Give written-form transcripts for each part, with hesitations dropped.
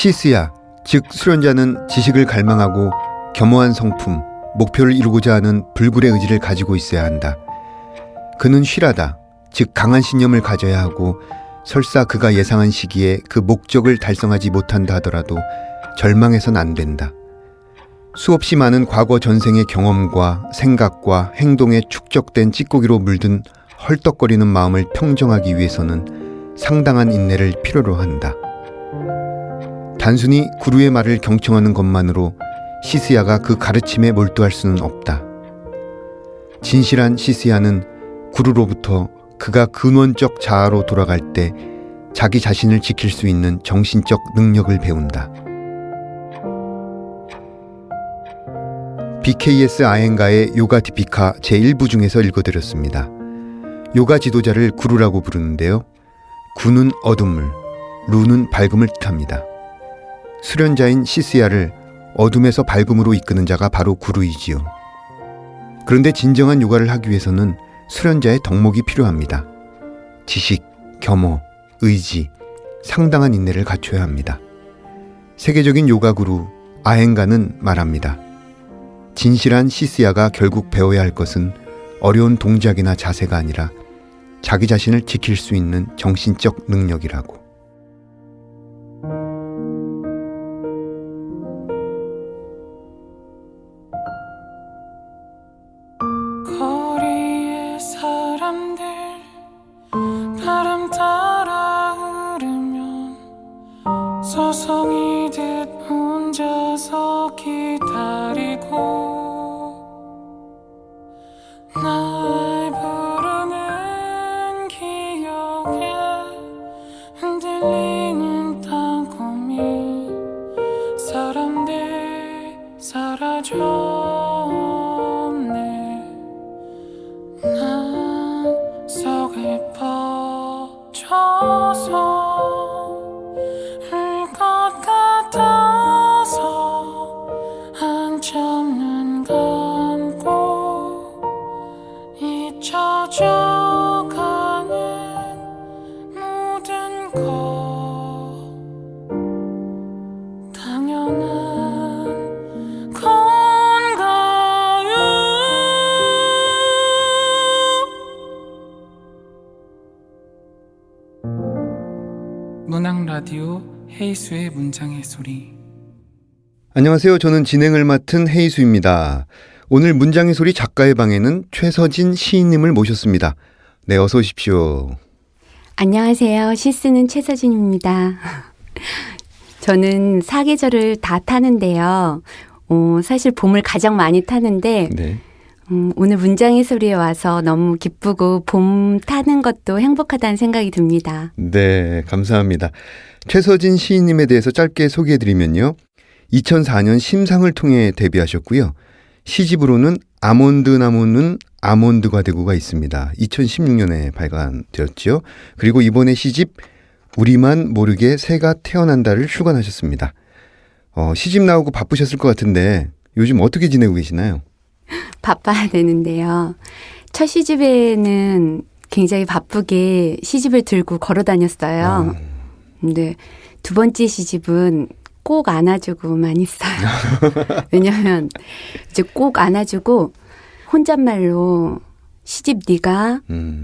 시스야, 즉 수련자는 지식을 갈망하고 겸허한 성품, 목표를 이루고자 하는 불굴의 의지를 가지고 있어야 한다. 그는 쉬라다, 즉 강한 신념을 가져야 하고 설사 그가 예상한 시기에 그 목적을 달성하지 못한다 하더라도 절망해선 안 된다. 수없이 많은 과거 전생의 경험과 생각과 행동에 축적된 찌꺼기로 물든 헐떡거리는 마음을 평정하기 위해서는 상당한 인내를 필요로 한다. 단순히 구루의 말을 경청하는 것만으로 시스야가 그 가르침에 몰두할 수는 없다. 진실한 시스야는 구루로부터 그가 근원적 자아로 돌아갈 때 자기 자신을 지킬 수 있는 정신적 능력을 배운다. BKS 아엥가의 요가 디피카 제1부 중에서 읽어드렸습니다. 요가 지도자를 구루라고 부르는데요. 구는 어둠물, 루는 밝음을 뜻합니다. 수련자인 시스야를 어둠에서 밝음으로 이끄는 자가 바로 구루이지요. 그런데 진정한 요가를 하기 위해서는 수련자의 덕목이 필요합니다. 지식, 겸허, 의지, 상당한 인내를 갖춰야 합니다. 세계적인 요가 구루 아엥가는 말합니다. 진실한 시스야가 결국 배워야 할 것은 어려운 동작이나 자세가 아니라 자기 자신을 지킬 수 있는 정신적 능력이라고. 거리의 사람들 바람 따라 흐르면 서성이듯 혼자서 기다리고 날 부르는 기억에 흔들리는 땅콩이 사람들 사라졌네. 난 속을 퍼져서 울 것 같아서 한참 눈 감고 잊혀져가는 모든 것 당연한 건가요? 문학 라디오 헤이수의 문장의 소리. 안녕하세요. 저는 진행을 맡은 헤이수입니다. 오늘 문장의 소리 작가의 방에는 최서진 시인님을 모셨습니다. 네, 어서 오십시오. 안녕하세요. 시 쓰는 최서진입니다. 저는 사계절을 다 타는데요. 사실 봄을 가장 많이 타는데 네. 오늘 문장의 소리에 와서 너무 기쁘고 봄 타는 것도 행복하다는 생각이 듭니다. 네, 감사합니다. 최서진 시인님에 대해서 짧게 소개해드리면요. 2004년 심상을 통해 데뷔하셨고요. 시집으로는 아몬드 나무는 아몬드가 되고가 있습니다. 2016년에 발간되었죠. 그리고 이번에 시집 우리만 모르게 새가 태어난다를 출간하셨습니다. 시집 나오고 바쁘셨을 것 같은데 요즘 어떻게 지내고 계시나요? 바빠야 되는데요. 첫 시집에는 굉장히 바쁘게 시집을 들고 걸어 다녔어요. 근데 두 번째 시집은 꼭 안아주고만 있어요. 왜냐하면 이제 꼭 안아주고 혼잣말로 시집 네가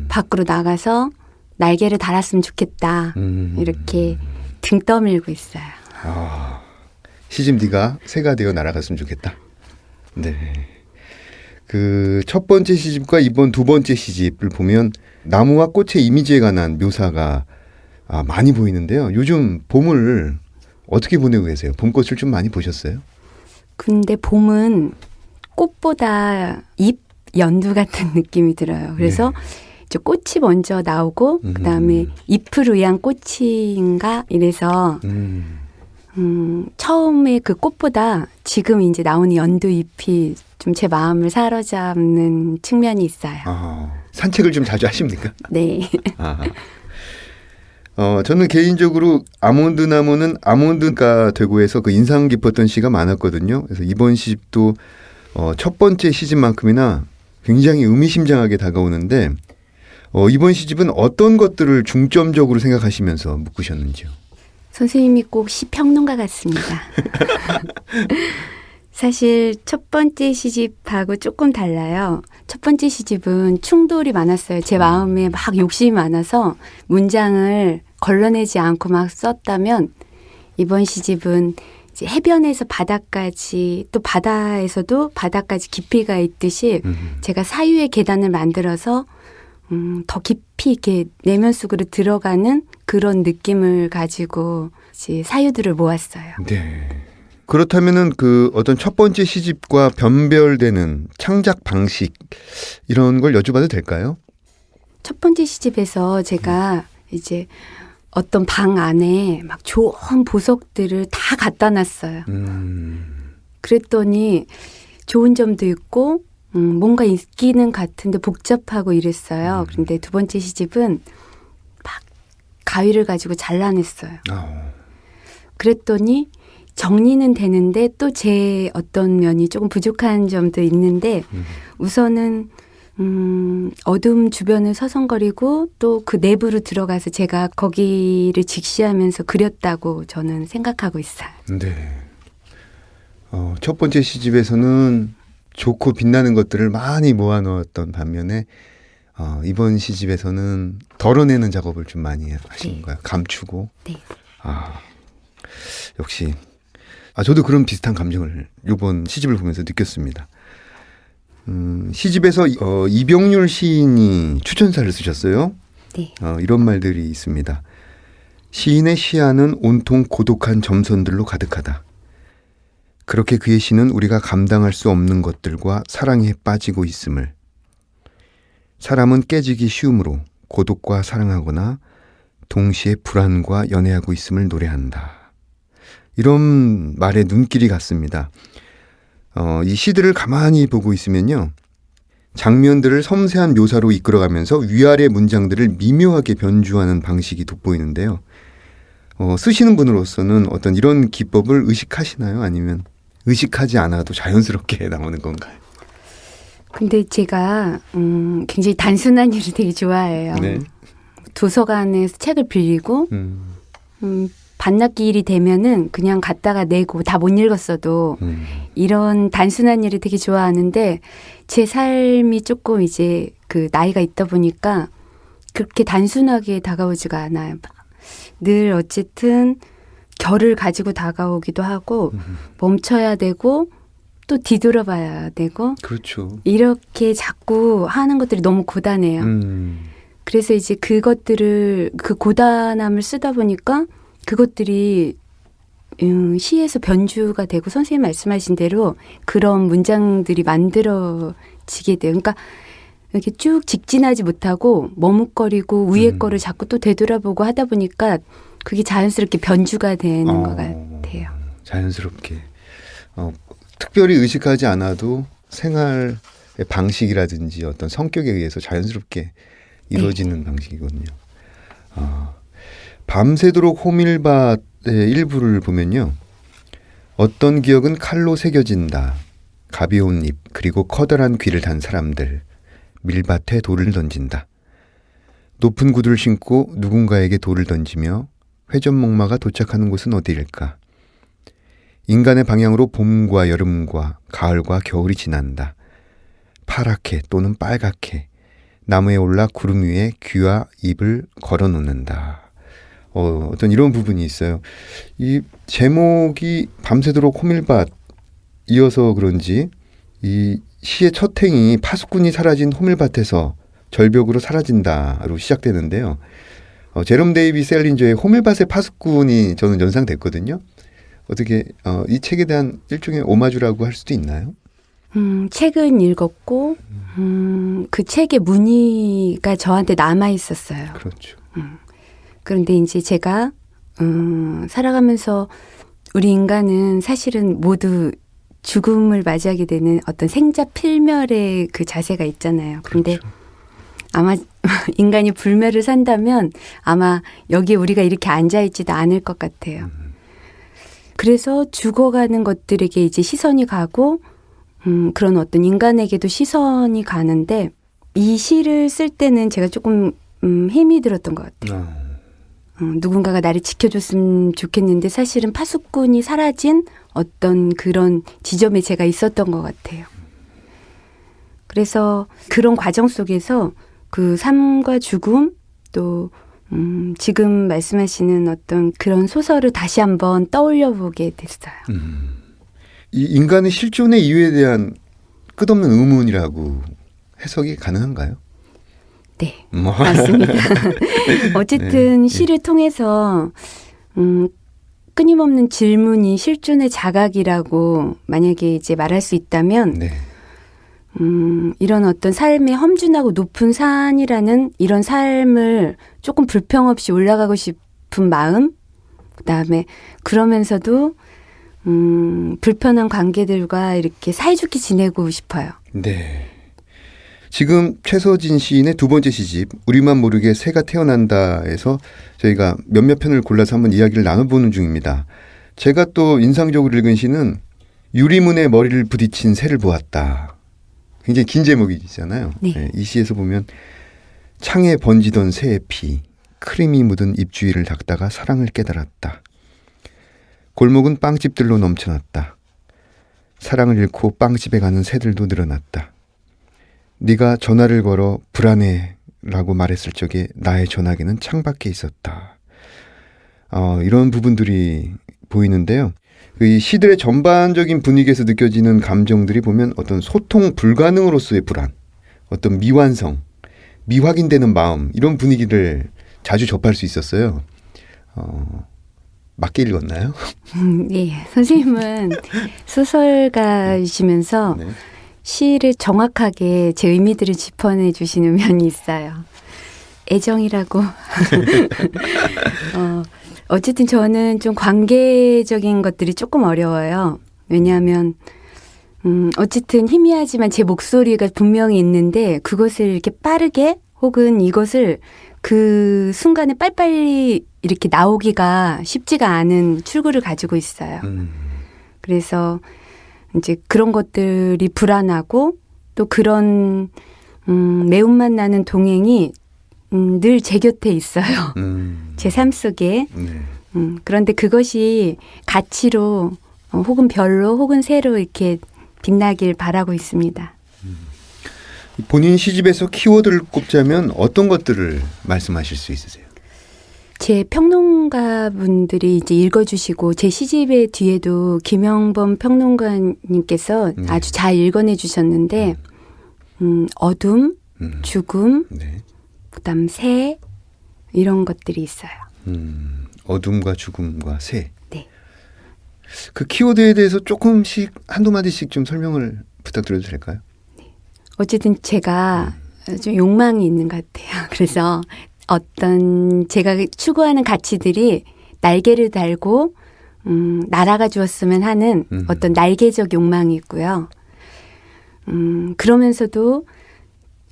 밖으로 나가서 날개를 달았으면 좋겠다. 이렇게 등 떠밀고 있어요. 시집 네가 새가 되어 날아갔으면 좋겠다. 네. 그 첫 번째 시집과 이번 두 번째 시집을 보면 나무와 꽃의 이미지에 관한 묘사가 많이 보이는데요. 요즘 봄을 어떻게 보내고 계세요? 봄꽃을 좀 많이 보셨어요? 근데 봄은 꽃보다 잎 연두 같은 느낌이 들어요. 그래서 네. 이제 꽃이 먼저 나오고 그다음에 잎을 위한 꽃인가 이래서 처음에 그 꽃보다 지금 이제 나오는 연두 잎이 좀 제 마음을 사로잡는 측면이 있어요. 산책을 좀 자주 하십니까? 네. 저는 개인적으로 아몬드 나무는 아몬드가 되고 해서 그 인상 깊었던 시가 많았거든요. 그래서 이번 시집도 첫 번째 시집만큼이나 굉장히 의미심장하게 다가오는데 이번 시집은 어떤 것들을 중점적으로 생각하시면서 묶으셨는지요? 선생님이 꼭 시평론가 같습니다. 사실 첫 번째 시집하고 조금 달라요. 첫 번째 시집은 충돌이 많았어요. 제 마음에 막 욕심이 많아서 문장을 걸러내지 않고 막 썼다면 이번 시집은 이제 해변에서 바다까지 또 바다에서도 바다까지 깊이가 있듯이 제가 사유의 계단을 만들어서 더 깊이 이렇게 내면 속으로 들어가는 그런 느낌을 가지고 이제 사유들을 모았어요. 네. 그렇다면은 그 어떤 첫 번째 시집과 변별되는 창작 방식 이런 걸 여쭤봐도 될까요? 첫 번째 시집에서 제가 이제 어떤 방 안에 막 좋은 보석들을 다 갖다 놨어요. 그랬더니 좋은 점도 있고 뭔가 있기는 같은데 복잡하고 이랬어요. 그런데 두 번째 시집은 막 가위를 가지고 잘라냈어요. 그랬더니 정리는 되는데 또 제 어떤 면이 조금 부족한 점도 있는데 우선은 어둠 주변을 서성거리고 또 그 내부로 들어가서 제가 거기를 직시하면서 그렸다고 저는 생각하고 있어요. 네. 첫 번째 시집에서는 좋고 빛나는 것들을 많이 모아놓았던 반면에 이번 시집에서는 덜어내는 작업을 좀 많이 하신 네. 거예요. 감추고. 네. 역시. 저도 그런 비슷한 감정을 이번 시집을 보면서 느꼈습니다. 시집에서 이병률 시인이 추천사를 쓰셨어요. 네. 이런 말들이 있습니다. 시인의 시야는 온통 고독한 점선들로 가득하다. 그렇게 그의 시는 우리가 감당할 수 없는 것들과 사랑에 빠지고 있음을. 사람은 깨지기 쉬움으로 고독과 사랑하거나 동시에 불안과 연애하고 있음을 노래한다. 이런 말에 눈길이 갔습니다. 이 시들을 가만히 보고 있으면요. 장면들을 섬세한 묘사로 이끌어가면서 위아래 문장들을 미묘하게 변주하는 방식이 돋보이는데요. 쓰시는 분으로서는 어떤 이런 기법을 의식하시나요? 아니면 의식하지 않아도 자연스럽게 나오는 건가요? 근데 제가 굉장히 단순한 일을 되게 좋아해요. 네. 도서관에서 책을 빌리고 반납기일이 되면은 그냥 갖다가 내고 다 못 읽었어도 이런 단순한 일을 되게 좋아하는데 제 삶이 조금 이제 그 나이가 있다 보니까 그렇게 단순하게 다가오지가 않아요. 늘 어쨌든 결을 가지고 다가오기도 하고 멈춰야 되고 또 뒤돌아봐야 되고 그렇죠. 이렇게 자꾸 하는 것들이 너무 고단해요. 그래서 이제 그것들을 그 고단함을 쓰다 보니까 그것들이 시에서 변주가 되고 선생님 말씀하신 대로 그런 문장들이 만들어지게 돼요. 그러니까 이렇게 쭉 직진하지 못하고 머뭇거리고 위에 거를 자꾸 또 되돌아보고 하다 보니까 그게 자연스럽게 변주가 되는 것 같아요. 자연스럽게. 특별히 의식하지 않아도 생활의 방식이라든지 어떤 성격에 의해서 자연스럽게 이루어지는 방식이거든요. 밤새도록 호밀밭의 일부를 보면요. 어떤 기억은 칼로 새겨진다. 가벼운 입 그리고 커다란 귀를 단 사람들. 밀밭에 돌을 던진다. 높은 구두를 신고 누군가에게 돌을 던지며 회전목마가 도착하는 곳은 어디일까? 인간의 방향으로 봄과 여름과 가을과 겨울이 지난다. 파랗게 또는 빨갛게 나무에 올라 구름 위에 귀와 입을 걸어놓는다. 어떤 이런 부분이 있어요. 이 제목이 밤새도록 호밀밭 이어서 그런지 이 시의 첫 행이 파수꾼이 사라진 호밀밭에서 절벽으로 사라진다로 시작되는데요. 제롬 데이비 셀린저의 호밀밭의 파수꾼이 저는 연상됐거든요. 어떻게 이 책에 대한 일종의 오마주라고 할 수도 있나요? 책은 읽었고 그 책의 문의가 저한테 남아 있었어요. 그렇죠. 그런데 이제 제가 살아가면서 우리 인간은 사실은 모두 죽음을 맞이하게 되는 어떤 생자 필멸의 그 자세가 있잖아요. 그런데 그렇죠. 아마 인간이 불멸을 산다면 아마 여기에 우리가 이렇게 앉아있지도 않을 것 같아요. 그래서 죽어가는 것들에게 이제 시선이 가고 그런 어떤 인간에게도 시선이 가는데 이 시를 쓸 때는 제가 조금 힘이 들었던 것 같아요. 누군가가 나를 지켜줬으면 좋겠는데 사실은 파수꾼이 사라진 어떤 그런 지점에 제가 있었던 것 같아요. 그래서 그런 과정 속에서 그 삶과 죽음 또 지금 말씀하시는 어떤 그런 소설을 다시 한번 떠올려 보게 됐어요. 이 인간의 실존의 이유에 대한 끝없는 의문이라고 해석이 가능한가요? 네, 맞습니다. 어쨌든 네. 시를 통해서 끊임없는 질문이 실존의 자각이라고 만약에 이제 말할 수 있다면 네. 이런 어떤 삶의 험준하고 높은 산이라는 이런 삶을 조금 불평 없이 올라가고 싶은 마음, 그다음에 그러면서도 불편한 관계들과 이렇게 사이좋게 지내고 싶어요. 네. 지금 최서진 시인의 두 번째 시집 우리만 모르게 새가 태어난다에서 저희가 몇몇 편을 골라서 한번 이야기를 나눠보는 중입니다. 제가 또 인상적으로 읽은 시는 유리문에 머리를 부딪힌 새를 보았다. 굉장히 긴 제목이잖아요. 네. 네, 이 시에서 보면 창에 번지던 새의 피, 크림이 묻은 입주위를 닦다가 사랑을 깨달았다. 골목은 빵집들로 넘쳐났다. 사랑을 잃고 빵집에 가는 새들도 늘어났다. 네가 전화를 걸어 불안해라고 말했을 적에 나의 전화기는 창밖에 있었다. 이런 부분들이 보이는데요. 이 시들의 전반적인 분위기에서 느껴지는 감정들이 보면 어떤 소통 불가능으로서의 불안, 어떤 미완성, 미확인되는 마음 이런 분위기를 자주 접할 수 있었어요. 맞게 읽었나요? 네, 선생님은 소설가이시면서 네. 시를 정확하게 제 의미들을 짚어내 주시는 면이 있어요. 애정이라고. 어쨌든 저는 좀 관계적인 것들이 조금 어려워요. 왜냐하면 어쨌든 희미하지만 제 목소리가 분명히 있는데 그것을 이렇게 빠르게 혹은 이것을 그 순간에 빨리빨리 이렇게 나오기가 쉽지가 않은 출구를 가지고 있어요. 그래서 이제 그런 것들이 불안하고 또 그런 매운맛 나는 동행이 늘 제 곁에 있어요. 제 삶 속에. 네. 그런데 그것이 가치로 혹은 별로 혹은 새로 이렇게 빛나길 바라고 있습니다. 본인 시집에서 키워드를 꼽자면 어떤 것들을 말씀하실 수 있으세요? 제 평론가분들이 이제 읽어주시고 제 시집의 뒤에도 김영범 평론가님께서 아주 잘 읽어내 주셨는데 어둠, 죽음, 네. 그다음 새 이런 것들이 있어요. 어둠과 죽음과 새. 네. 그 키워드에 대해서 조금씩 한두 마디씩 좀 설명을 부탁드려도 될까요? 어쨌든 제가 좀 욕망이 있는 것 같아요. 그래서 어떤 제가 추구하는 가치들이 날개를 달고 날아가 주었으면 하는 어떤 날개적 욕망이 있고요. 그러면서도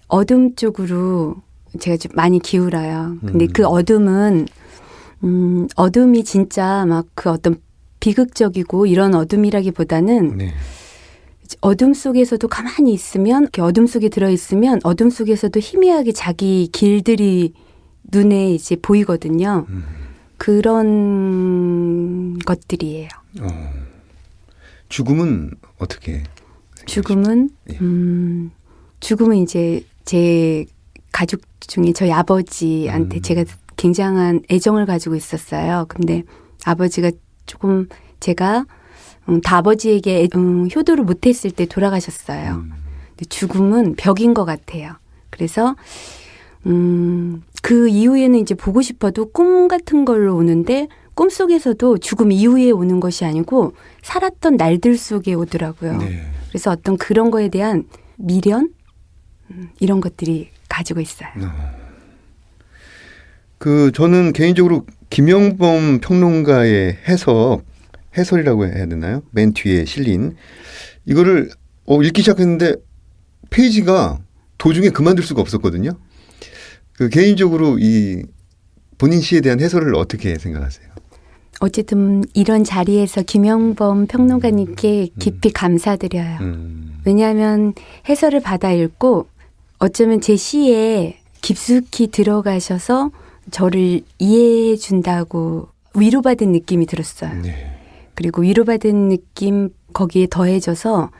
어둠 쪽으로 제가 좀 많이 기울어요. 근데 그 어둠은 어둠이 진짜 막 그 어떤 비극적이고 이런 어둠이라기보다는 네. 어둠 속에서도 가만히 있으면 이렇게 어둠 속에 들어있으면 어둠 속에서도 희미하게 자기 길들이 눈에 이제 보이거든요. 그런 것들이에요. 죽음은 어떻게? 죽음은 예. 죽음은 이제 제 가족 중에 저희 아버지한테 제가 굉장한 애정을 가지고 있었어요. 근데 아버지가 조금 제가 다 아버지에게 효도를 못했을 때 돌아가셨어요. 근데 죽음은 벽인 것 같아요. 그래서 그 이후에는 이제 보고 싶어도 꿈 같은 걸로 오는데 꿈속에서도 죽음 이후에 오는 것이 아니고 살았던 날들 속에 오더라고요. 네. 그래서 어떤 그런 거에 대한 미련 이런 것들이 가지고 있어요. 저는 개인적으로 김영범 평론가의 해설이라고 해야 되나요? 맨 뒤에 실린 이거를 읽기 시작했는데 페이지가 도중에 그만둘 수가 없었거든요. 개인적으로 이 본인 시에 대한 해설을 어떻게 생각하세요? 어쨌든 이런 자리에서 김영범 평론가님께 깊이 감사드려요. 왜냐하면 해설을 받아 읽고 어쩌면 제 시에 깊숙이 들어가셔서 저를 이해해 준다고 위로받은 느낌이 들었어요. 네. 그리고 위로받은 느낌 거기에 더해져서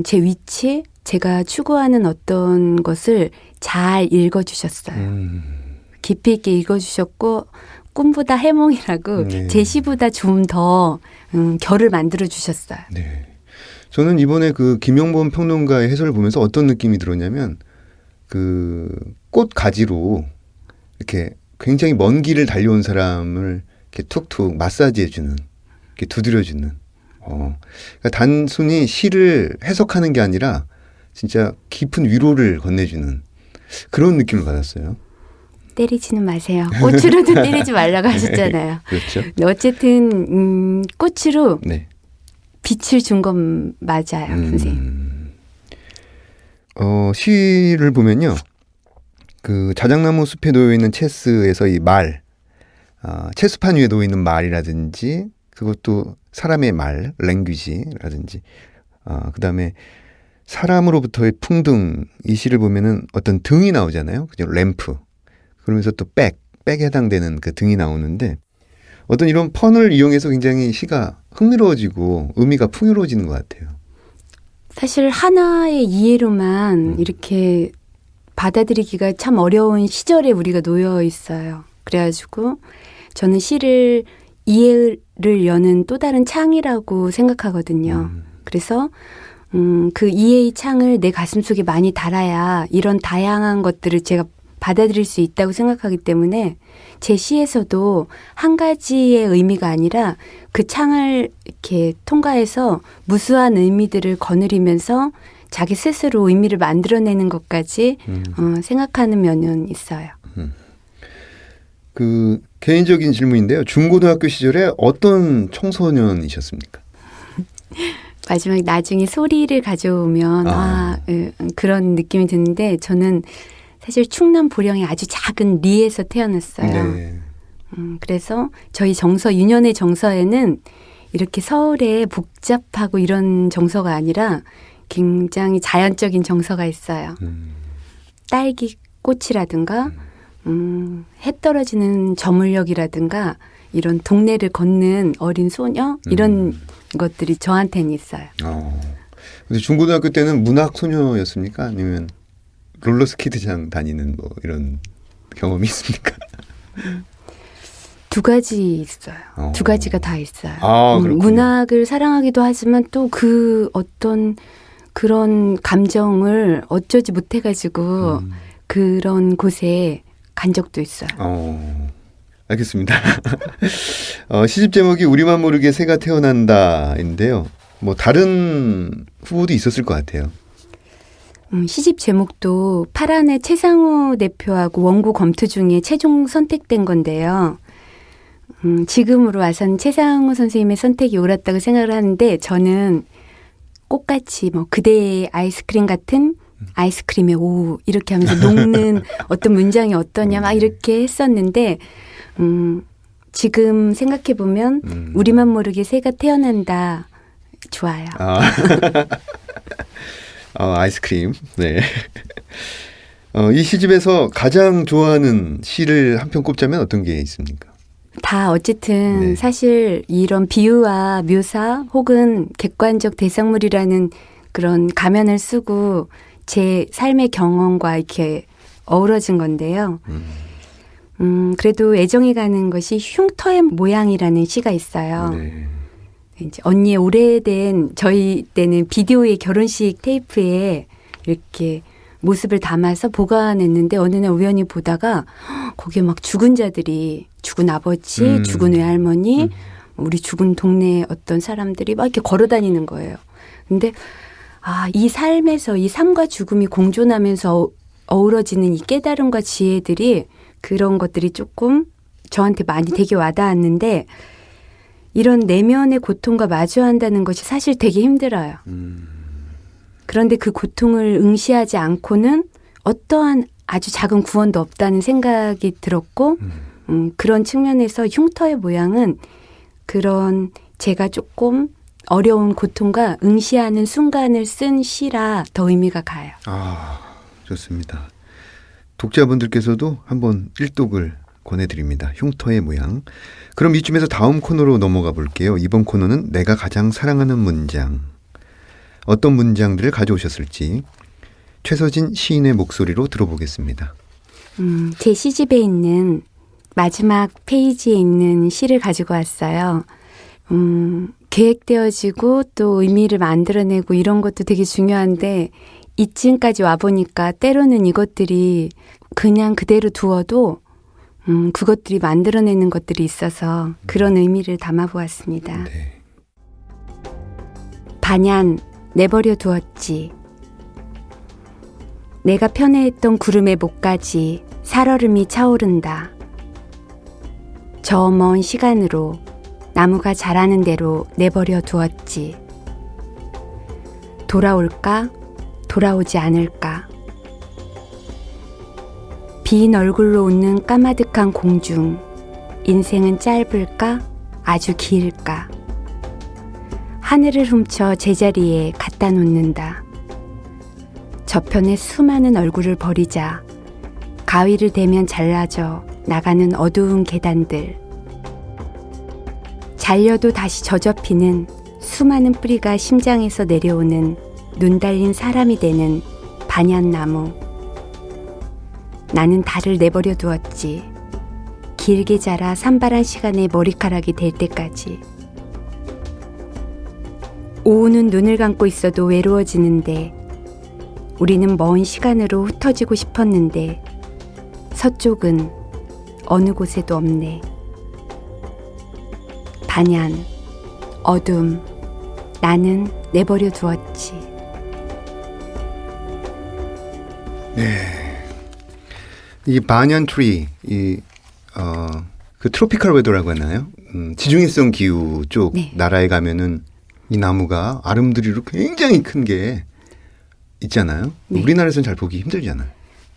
제 위치, 제가 추구하는 어떤 것을 잘 읽어주셨어요. 깊이 있게 읽어주셨고 꿈보다 해몽이라고 네. 제시보다 좀 더 결을 만들어 주셨어요. 네. 저는 이번에 그 김영범 평론가의 해설을 보면서 어떤 느낌이 들었냐면 그 꽃 가지로 이렇게 굉장히 먼 길을 달려온 사람을 이렇게 툭툭 마사지해주는, 이렇게 두드려주는. 그러니까 단순히 시를 해석하는 게 아니라 진짜 깊은 위로를 건네주는 그런 느낌을 받았어요. 때리지는 마세요. 꽃으로도 때리지 말라고 하셨잖아요. 그렇죠. 근데 어쨌든 꽃으로 네. 빛을 준 건 맞아요, 선생님. 시를 보면요. 그 자작나무 숲에 놓여 있는 체스에서 이 말, 체스판 위에 놓여 있는 말이라든지 그것도 사람의 말, 랭귀지라든지 그다음에 사람으로부터의 풍등, 이 시를 보면은 어떤 등이 나오잖아요. 그죠? 램프. 그러면서 또 백에 해당되는 그 등이 나오는데 어떤 이런 펀을 이용해서 굉장히 시가 흥미로워지고 의미가 풍요로워지는 것 같아요. 사실 하나의 이해로만 이렇게 받아들이기가 참 어려운 시절에 우리가 놓여 있어요. 그래가지고 저는 시를 이해를 여는 또 다른 창이라고 생각하거든요. 그래서 그 이해의 창을 내 가슴속에 많이 달아야 이런 다양한 것들을 제가 받아들일 수 있다고 생각하기 때문에 제 시에서도 한 가지의 의미가 아니라 그 창을 이렇게 통과해서 무수한 의미들을 거느리면서 자기 스스로 의미를 만들어내는 것까지 생각하는 면은 있어요. 그 개인적인 질문인데요. 중고등학교 시절에 어떤 청소년이셨습니까? 마지막에 나중에 소리를 가져오면 그런 느낌이 드는데 저는 사실 충남 보령의 아주 작은 리에서 태어났어요. 네. 그래서 저희 정서, 유년의 정서에는 이렇게 서울의 복잡하고 이런 정서가 아니라 굉장히 자연적인 정서가 있어요. 딸기 꽃이라든가 해 떨어지는 저물녘이라든가 이런 동네를 걷는 어린 소녀 이런 것들이 저한테는 있어요. 근데 중고등학교 때는 문학 소녀였습니까? 아니면 롤러스케이트장 다니는 뭐 이런 경험이 있습니까? 두 가지 있어요. 두 가지가 다 있어요. 그렇군요. 문학을 사랑하기도 하지만 또 그 어떤 그런 감정을 어쩌지 못해가지고 그런 곳에 간 적도 있어요. 알겠습니다. 시집 제목이 우리만 모르게 새가 태어난다인데요. 뭐 다른 후보도 있었을 것 같아요. 시집 제목도 파란의 최상우 대표하고 원고 검토 중에 최종 선택된 건데요. 지금으로 와서는 최상우 선생님의 선택이 옳았다고 생각을 하는데 저는 꽃같이 뭐 그대의 아이스크림 같은 아이스크림의 오후 이렇게 하면서 녹는 어떤 문장이 어떠냐 막 이렇게 했었는데 지금 생각해 보면 우리만 모르게 새가 태어난다 좋아요. 아이스크림. 네. 이 시집에서 가장 좋아하는 시를 한 편 꼽자면 어떤 게 있습니까? 다 어쨌든 네. 사실 이런 비유와 묘사 혹은 객관적 대상물이라는 그런 가면을 쓰고 제 삶의 경험과 이렇게 어우러진 건데요. 그래도 애정이 가는 것이 흉터의 모양이라는 시가 있어요. 네. 이제 언니의 오래된 저희 때는 비디오의 결혼식 테이프에 이렇게 모습을 담아서 보관했는데 어느 날 우연히 보다가 거기에 막 죽은 자들이 죽은 아버지, 죽은 외할머니, 우리 죽은 동네 어떤 사람들이 막 이렇게 걸어 다니는 거예요. 근데 이 삶에서 이 삶과 죽음이 공존하면서 어우러지는 이 깨달음과 지혜들이 그런 것들이 조금 저한테 많이 되게 와닿았는데 이런 내면의 고통과 마주한다는 것이 사실 되게 힘들어요. 그런데 그 고통을 응시하지 않고는 어떠한 아주 작은 구원도 없다는 생각이 들었고 그런 측면에서 흉터의 모양은 그런 제가 조금 어려운 고통과 응시하는 순간을 쓴 시라 더 의미가 가요. 좋습니다. 독자분들께서도 한번 일독을 권해드립니다. 흉터의 모양. 그럼 이쯤에서 다음 코너로 넘어가 볼게요. 이번 코너는 내가 가장 사랑하는 문장. 어떤 문장들을 가져오셨을지 최서진 시인의 목소리로 들어보겠습니다. 제 시집에 있는 마지막 페이지에 있는 시를 가지고 왔어요. 계획되어지고 또 의미를 만들어내고 이런 것도 되게 중요한데 이쯤까지 와보니까 때로는 이것들이 그냥 그대로 두어도 그것들이 만들어내는 것들이 있어서 그런 의미를 담아보았습니다. 네. 반얀 내버려 두었지. 내가 편애했던 구름의 목까지 살얼음이 차오른다. 저 먼 시간으로 나무가 자라는 대로 내버려 두었지. 돌아올까? 돌아오지 않을까? 빈 얼굴로 웃는 까마득한 공중. 인생은 짧을까? 아주 길까? 하늘을 훔쳐 제자리에 갖다 놓는다. 저편에 수많은 얼굴을 버리자 가위를 대면 잘라져 나가는 어두운 계단들. 잘려도 다시 젖어피는 수많은 뿌리가 심장에서 내려오는 눈 달린 사람이 되는 반얀나무. 나는 달을 내버려 두었지. 길게 자라 산발한 시간에 머리카락이 될 때까지. 오후는 눈을 감고 있어도 외로워지는데 우리는 먼 시간으로 흩어지고 싶었는데 서쪽은 어느 곳에도 없네. 반얀, 어둠, 나는 내버려 두었지. 네. 이 바니안 트리, 그 트로피컬 웨더라고 하나요? 지중해성 기후 쪽 네. 나라에 가면은 이 나무가 아름드리로 굉장히 큰 게 있잖아요. 네. 우리나라에서는 잘 보기 힘들잖아요.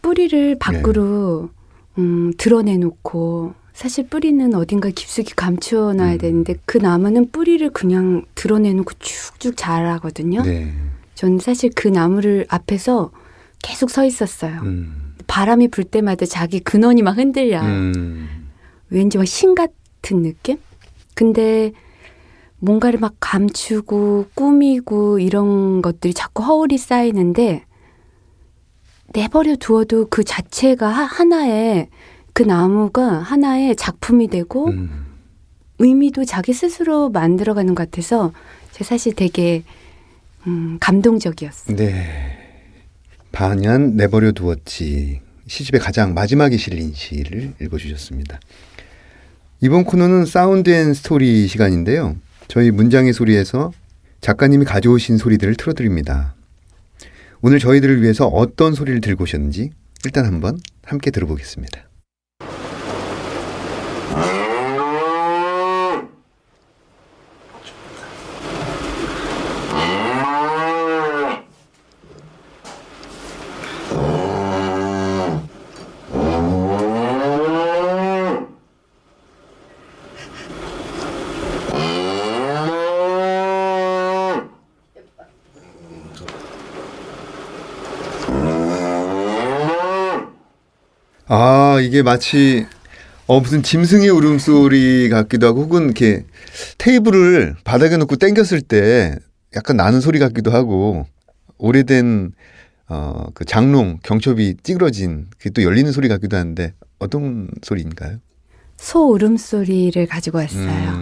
뿌리를 밖으로 드러내놓고 사실 뿌리는 어딘가 깊숙이 감추어놔야 되는데 그 나무는 뿌리를 그냥 드러내놓고 쭉쭉 자라거든요. 네. 저는 사실 그 나무를 앞에서 계속 서 있었어요. 바람이 불 때마다 자기 근원이 막 흔들려요. 왠지 막 신 같은 느낌? 근데 뭔가를 막 감추고 꾸미고 이런 것들이 자꾸 허울이 쌓이는데 내버려 두어도 그 자체가 하나의 그 나무가 하나의 작품이 되고 의미도 자기 스스로 만들어가는 것 같아서 제가 사실 되게 감동적이었어요. 네. 반얀 내버려 두었지. 시집의 가장 마지막에 실린 시를 읽어주셨습니다. 이번 코너는 사운드 앤 스토리 시간인데요. 저희 문장의 소리에서 작가님이 가져오신 소리들을 틀어드립니다. 오늘 저희들을 위해서 어떤 소리를 들고 오셨는지 일단 한번 함께 들어보겠습니다. 아, 이게 마치 무슨 짐승의 울음소리 같기도 하고 혹은 이렇게 테이블을 바닥에 놓고 당겼을 때 약간 나는 소리 같기도 하고 오래된 그 장롱 경첩이 찌그러진 그게 또 열리는 소리 같기도 한데 어떤 소리인가요? 소 울음소리를 가지고 왔어요.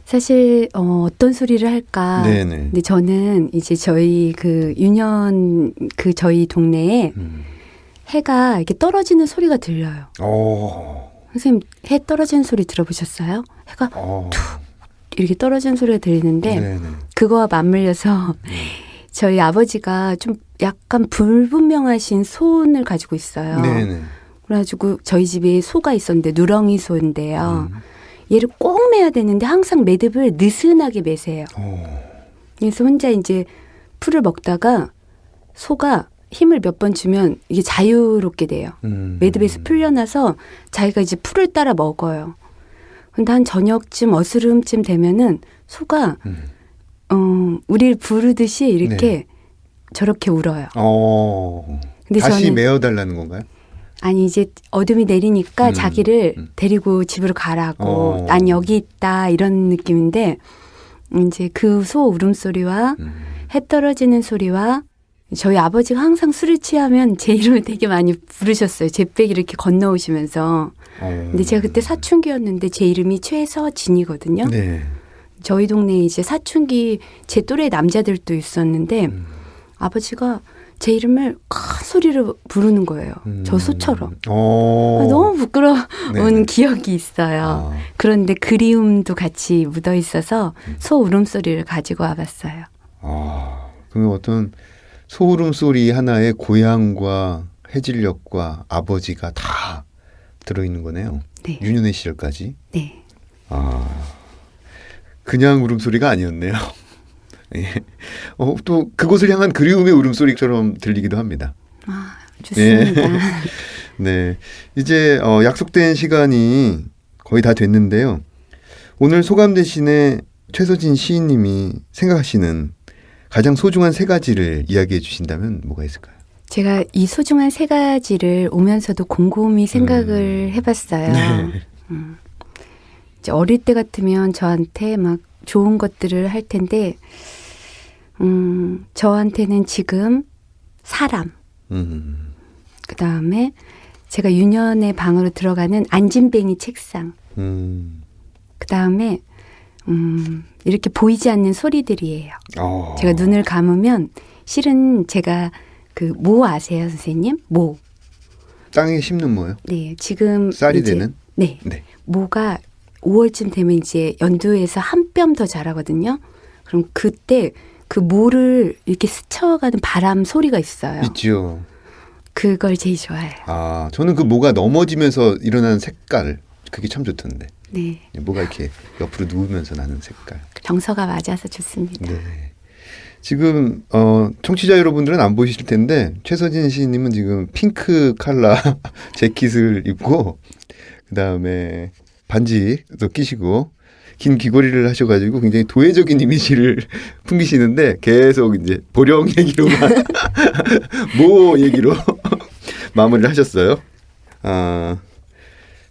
사실 어떤 소리를 할까? 네네. 근데 저는 이제 저희 그 유년 그 저희 동네에 해가 이렇게 떨어지는 소리가 들려요. 선생님 해 떨어지는 소리 들어보셨어요? 해가 툭 이렇게 떨어지는 소리가 들리는데 네네. 그거와 맞물려서 저희 아버지가 좀 약간 불분명하신 손을 가지고 있어요. 네네. 그래가지고 저희 집에 소가 있었는데 누렁이 소인데요. 얘를 꼭 매야 되는데 항상 매듭을 느슨하게 매세요. 그래서 혼자 이제 풀을 먹다가 소가 힘을 몇 번 주면 이게 자유롭게 돼요. 매듭에서 풀려나서 자기가 이제 풀을 따라 먹어요. 근데 한 저녁쯤 어스름쯤 되면은 소가 우리를 부르듯이 이렇게 네. 저렇게 울어요. 근데 다시 저는 메어달라는 건가요? 아니 이제 어둠이 내리니까 자기를 음. 데리고 집으로 가라고 어. 난 여기 있다 이런 느낌인데 이제 그 소 울음소리와 해 떨어지는 소리와 저희 아버지가 항상 술을 취하면 제 이름을 되게 많이 부르셨어요. 제백이 이렇게 건너오시면서. 근데 제가 그때 사춘기였는데 제 이름이 최서진이거든요. 네. 저희 동네에 이제 사춘기 제 또래 남자들도 있었는데 아버지가 제 이름을 큰 소리로 부르는 거예요. 저 소처럼. 너무 부끄러운 네네. 기억이 있어요. 아. 그런데 그리움도 같이 묻어 있어서 소 울음소리를 가지고 와봤어요. 그러면 어떤 소울음 소리 하나에 고향과 해질녘과 아버지가 다 들어있는 거네요. 네. 유년의 시절까지. 네. 그냥 울음소리가 아니었네요. 예. 또 그곳을 향한 그리움의 울음소리처럼 들리기도 합니다. 좋습니다. 네. 이제 약속된 시간이 거의 다 됐는데요. 오늘 소감 대신에 최서진 시인님이 생각하시는 가장 소중한 세 가지를 이야기해 주신다면 뭐가 있을까요? 제가 이 소중한 세 가지를 오면서도 곰곰이 생각을 해봤어요. 네. 이제 어릴 때 같으면 저한테 막 좋은 것들을 할 텐데, 저한테는 지금 사람, 그 다음에 제가 유년의 방으로 들어가는 안진뱅이 책상, 그 다음에 이렇게 보이지 않는 소리들이에요. 제가 눈을 감으면 실은 제가 그 모 아세요, 선생님? 모. 땅에 심는 뭐요? 네, 지금 쌀이 이제, 되는? 네, 네. 모가 5월쯤 되면 이제 연두에서 한 뼘 더 자라거든요. 그럼 그때 그 모를 이렇게 스쳐가는 바람 소리가 있어요. 있죠. 그걸 제일 좋아해요. 저는 그 모가 넘어지면서 일어나는 색깔 그게 참 좋던데. 네, 모가 이렇게 옆으로 누우면서 나는 색깔. 정서가 맞아서 좋습니다. 네. 지금 청취자 여러분들은 안 보이실 텐데 최서진 시인님은 지금 핑크 컬러 재킷을 입고 그 다음에 반지도 끼시고 긴 귀걸이를 하셔가지고 굉장히 도회적인 이미지를 풍기시는데 계속 이제 보령 얘기로만 모 얘기로 마무리를 하셨어요.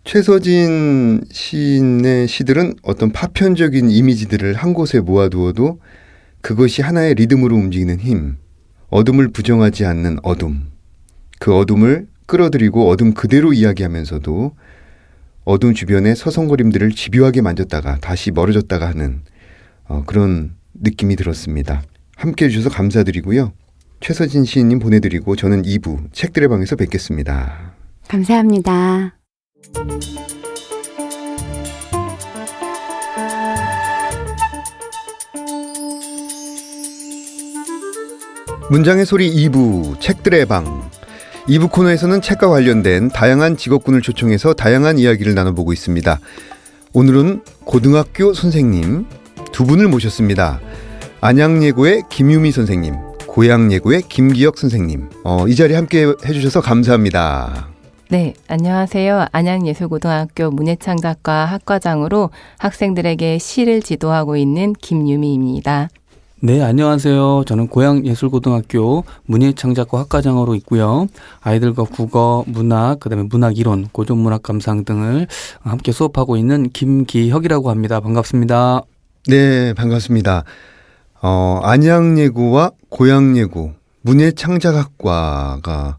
최서진 시인의 시들은 어떤 파편적인 이미지들을 한 곳에 모아두어도 그것이 하나의 리듬으로 움직이는 힘, 어둠을 부정하지 않는 어둠, 그 어둠을 끌어들이고 어둠 그대로 이야기하면서도 어둠 주변의 서성거림들을 집요하게 만졌다가 다시 멀어졌다가 하는 그런 느낌이 들었습니다. 함께해 주셔서 감사드리고요. 최서진 시인님 보내드리고 저는 2부 책들의 방에서 뵙겠습니다. 감사합니다. 문장의 소리 2부 책들의 방 2부 코너에서는 책과 관련된 다양한 직업군을 초청해서 다양한 이야기를 나눠보고 있습니다. 오늘은 고등학교 선생님 두 분을 모셨습니다. 안양예고의 김유미 선생님, 고양예고의 김기혁 선생님. 이 자리에 함께 해주셔서 감사합니다. 네, 안녕하세요. 안양예술고등학교 문예창작과 학과장으로 학생들에게 시를 지도하고 있는 김유미입니다. 네, 안녕하세요. 저는 고양예술고등학교 문예창작과 학과장으로 있고요. 아이들과 국어, 문학, 그다음에 문학이론, 고전문학 감상 등을 함께 수업하고 있는 김기혁이라고 합니다. 반갑습니다. 네, 반갑습니다. 안양예고와 고양예고 문예창작학과가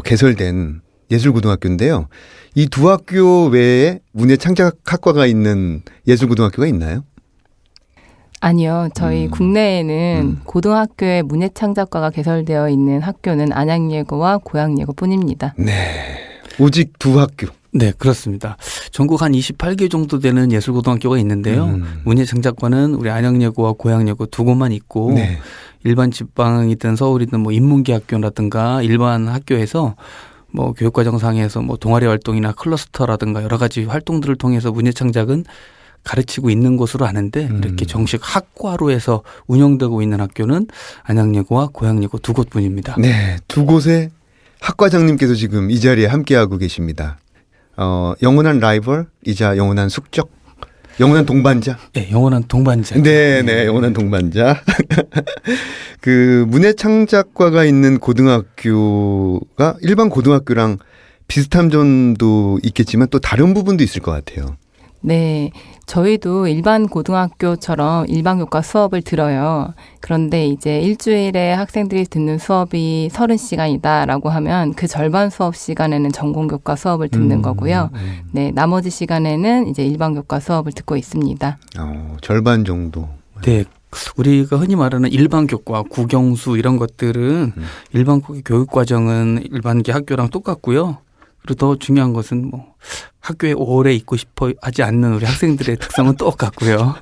개설된 예술고등학교인데요. 이 두 학교 외에 문예창작학과가 있는 예술고등학교가 있나요? 아니요. 저희 국내에는 고등학교에 문예창작과가 개설되어 있는 학교는 안양예고와 고양예고뿐입니다. 네. 오직 두 학교. 네, 그렇습니다. 전국 한 28개 정도 되는 예술고등학교가 있는데요. 문예창작과는 우리 안양예고와 고양예고 두 곳만 있고 네. 일반 지방이든 서울이든 뭐 인문계학교라든가 일반 학교에서 뭐 교육과정상에서 뭐 동아리 활동이나 클러스터라든가 여러 가지 활동들을 통해서 문예창작은 가르치고 있는 곳으로 아는데 이렇게 정식 학과로 해서 운영되고 있는 학교는 안양예고와 고양예고 두 곳뿐입니다. 네, 두 곳의 학과장님께서 지금 이 자리에 함께하고 계십니다. 영원한 라이벌이자 영원한 숙적, 영원한 동반자. 네, 영원한 동반자. 네, 영원한 동반자. 그 문예창작과가 있는 고등학교가 일반 고등학교랑 비슷한 점도 있겠지만 또 다른 부분도 있을 것 같아요. 네, 저희도 일반 고등학교처럼 일반 교과 수업을 들어요. 그런데 이제 일주일에 학생들이 듣는 수업이 30시간이다라고 하면 그 절반 수업 시간에는 전공 교과 수업을 듣는 거고요. 네, 나머지 시간에는 이제 일반 교과 수업을 듣고 있습니다. 절반 정도. 네. 우리가 흔히 말하는 일반 교과, 국영수 이런 것들은 일반 교육 과정은 일반계 학교랑 똑같고요. 그리고 더 중요한 것은 뭐 학교에 오래 있고 싶어 하지 않는 우리 학생들의 특성은 똑같고요.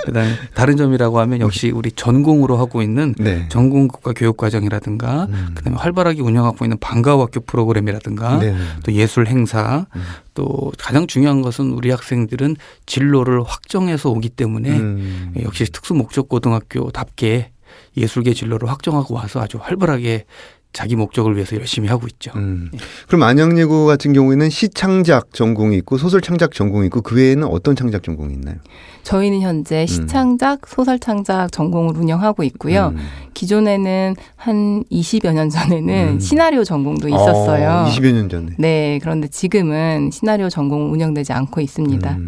그다음에 다른 점이라고 하면 역시 우리 전공으로 하고 있는 네. 전공국가 교육과정이라든가 그다음에 활발하게 운영하고 있는 방과후학교 프로그램이라든가 네. 또 예술 행사 또 가장 중요한 것은 우리 학생들은 진로를 확정해서 오기 때문에 역시 특수목적고등학교답게 예술계 진로를 확정하고 와서 아주 활발하게 자기 목적을 위해서 열심히 하고 있죠. 그럼 안양예고 같은 경우에는 시창작 전공이 있고 소설 창작 전공이 있고 그 외에는 어떤 창작 전공이 있나요? 저희는 현재 시창작, 소설 창작 전공을 운영하고 있고요. 기존에는 한 20여 년 전에는 시나리오 전공도 있었어요. 20여 년 전에. 네, 그런데 지금은 시나리오 전공은 운영되지 않고 있습니다.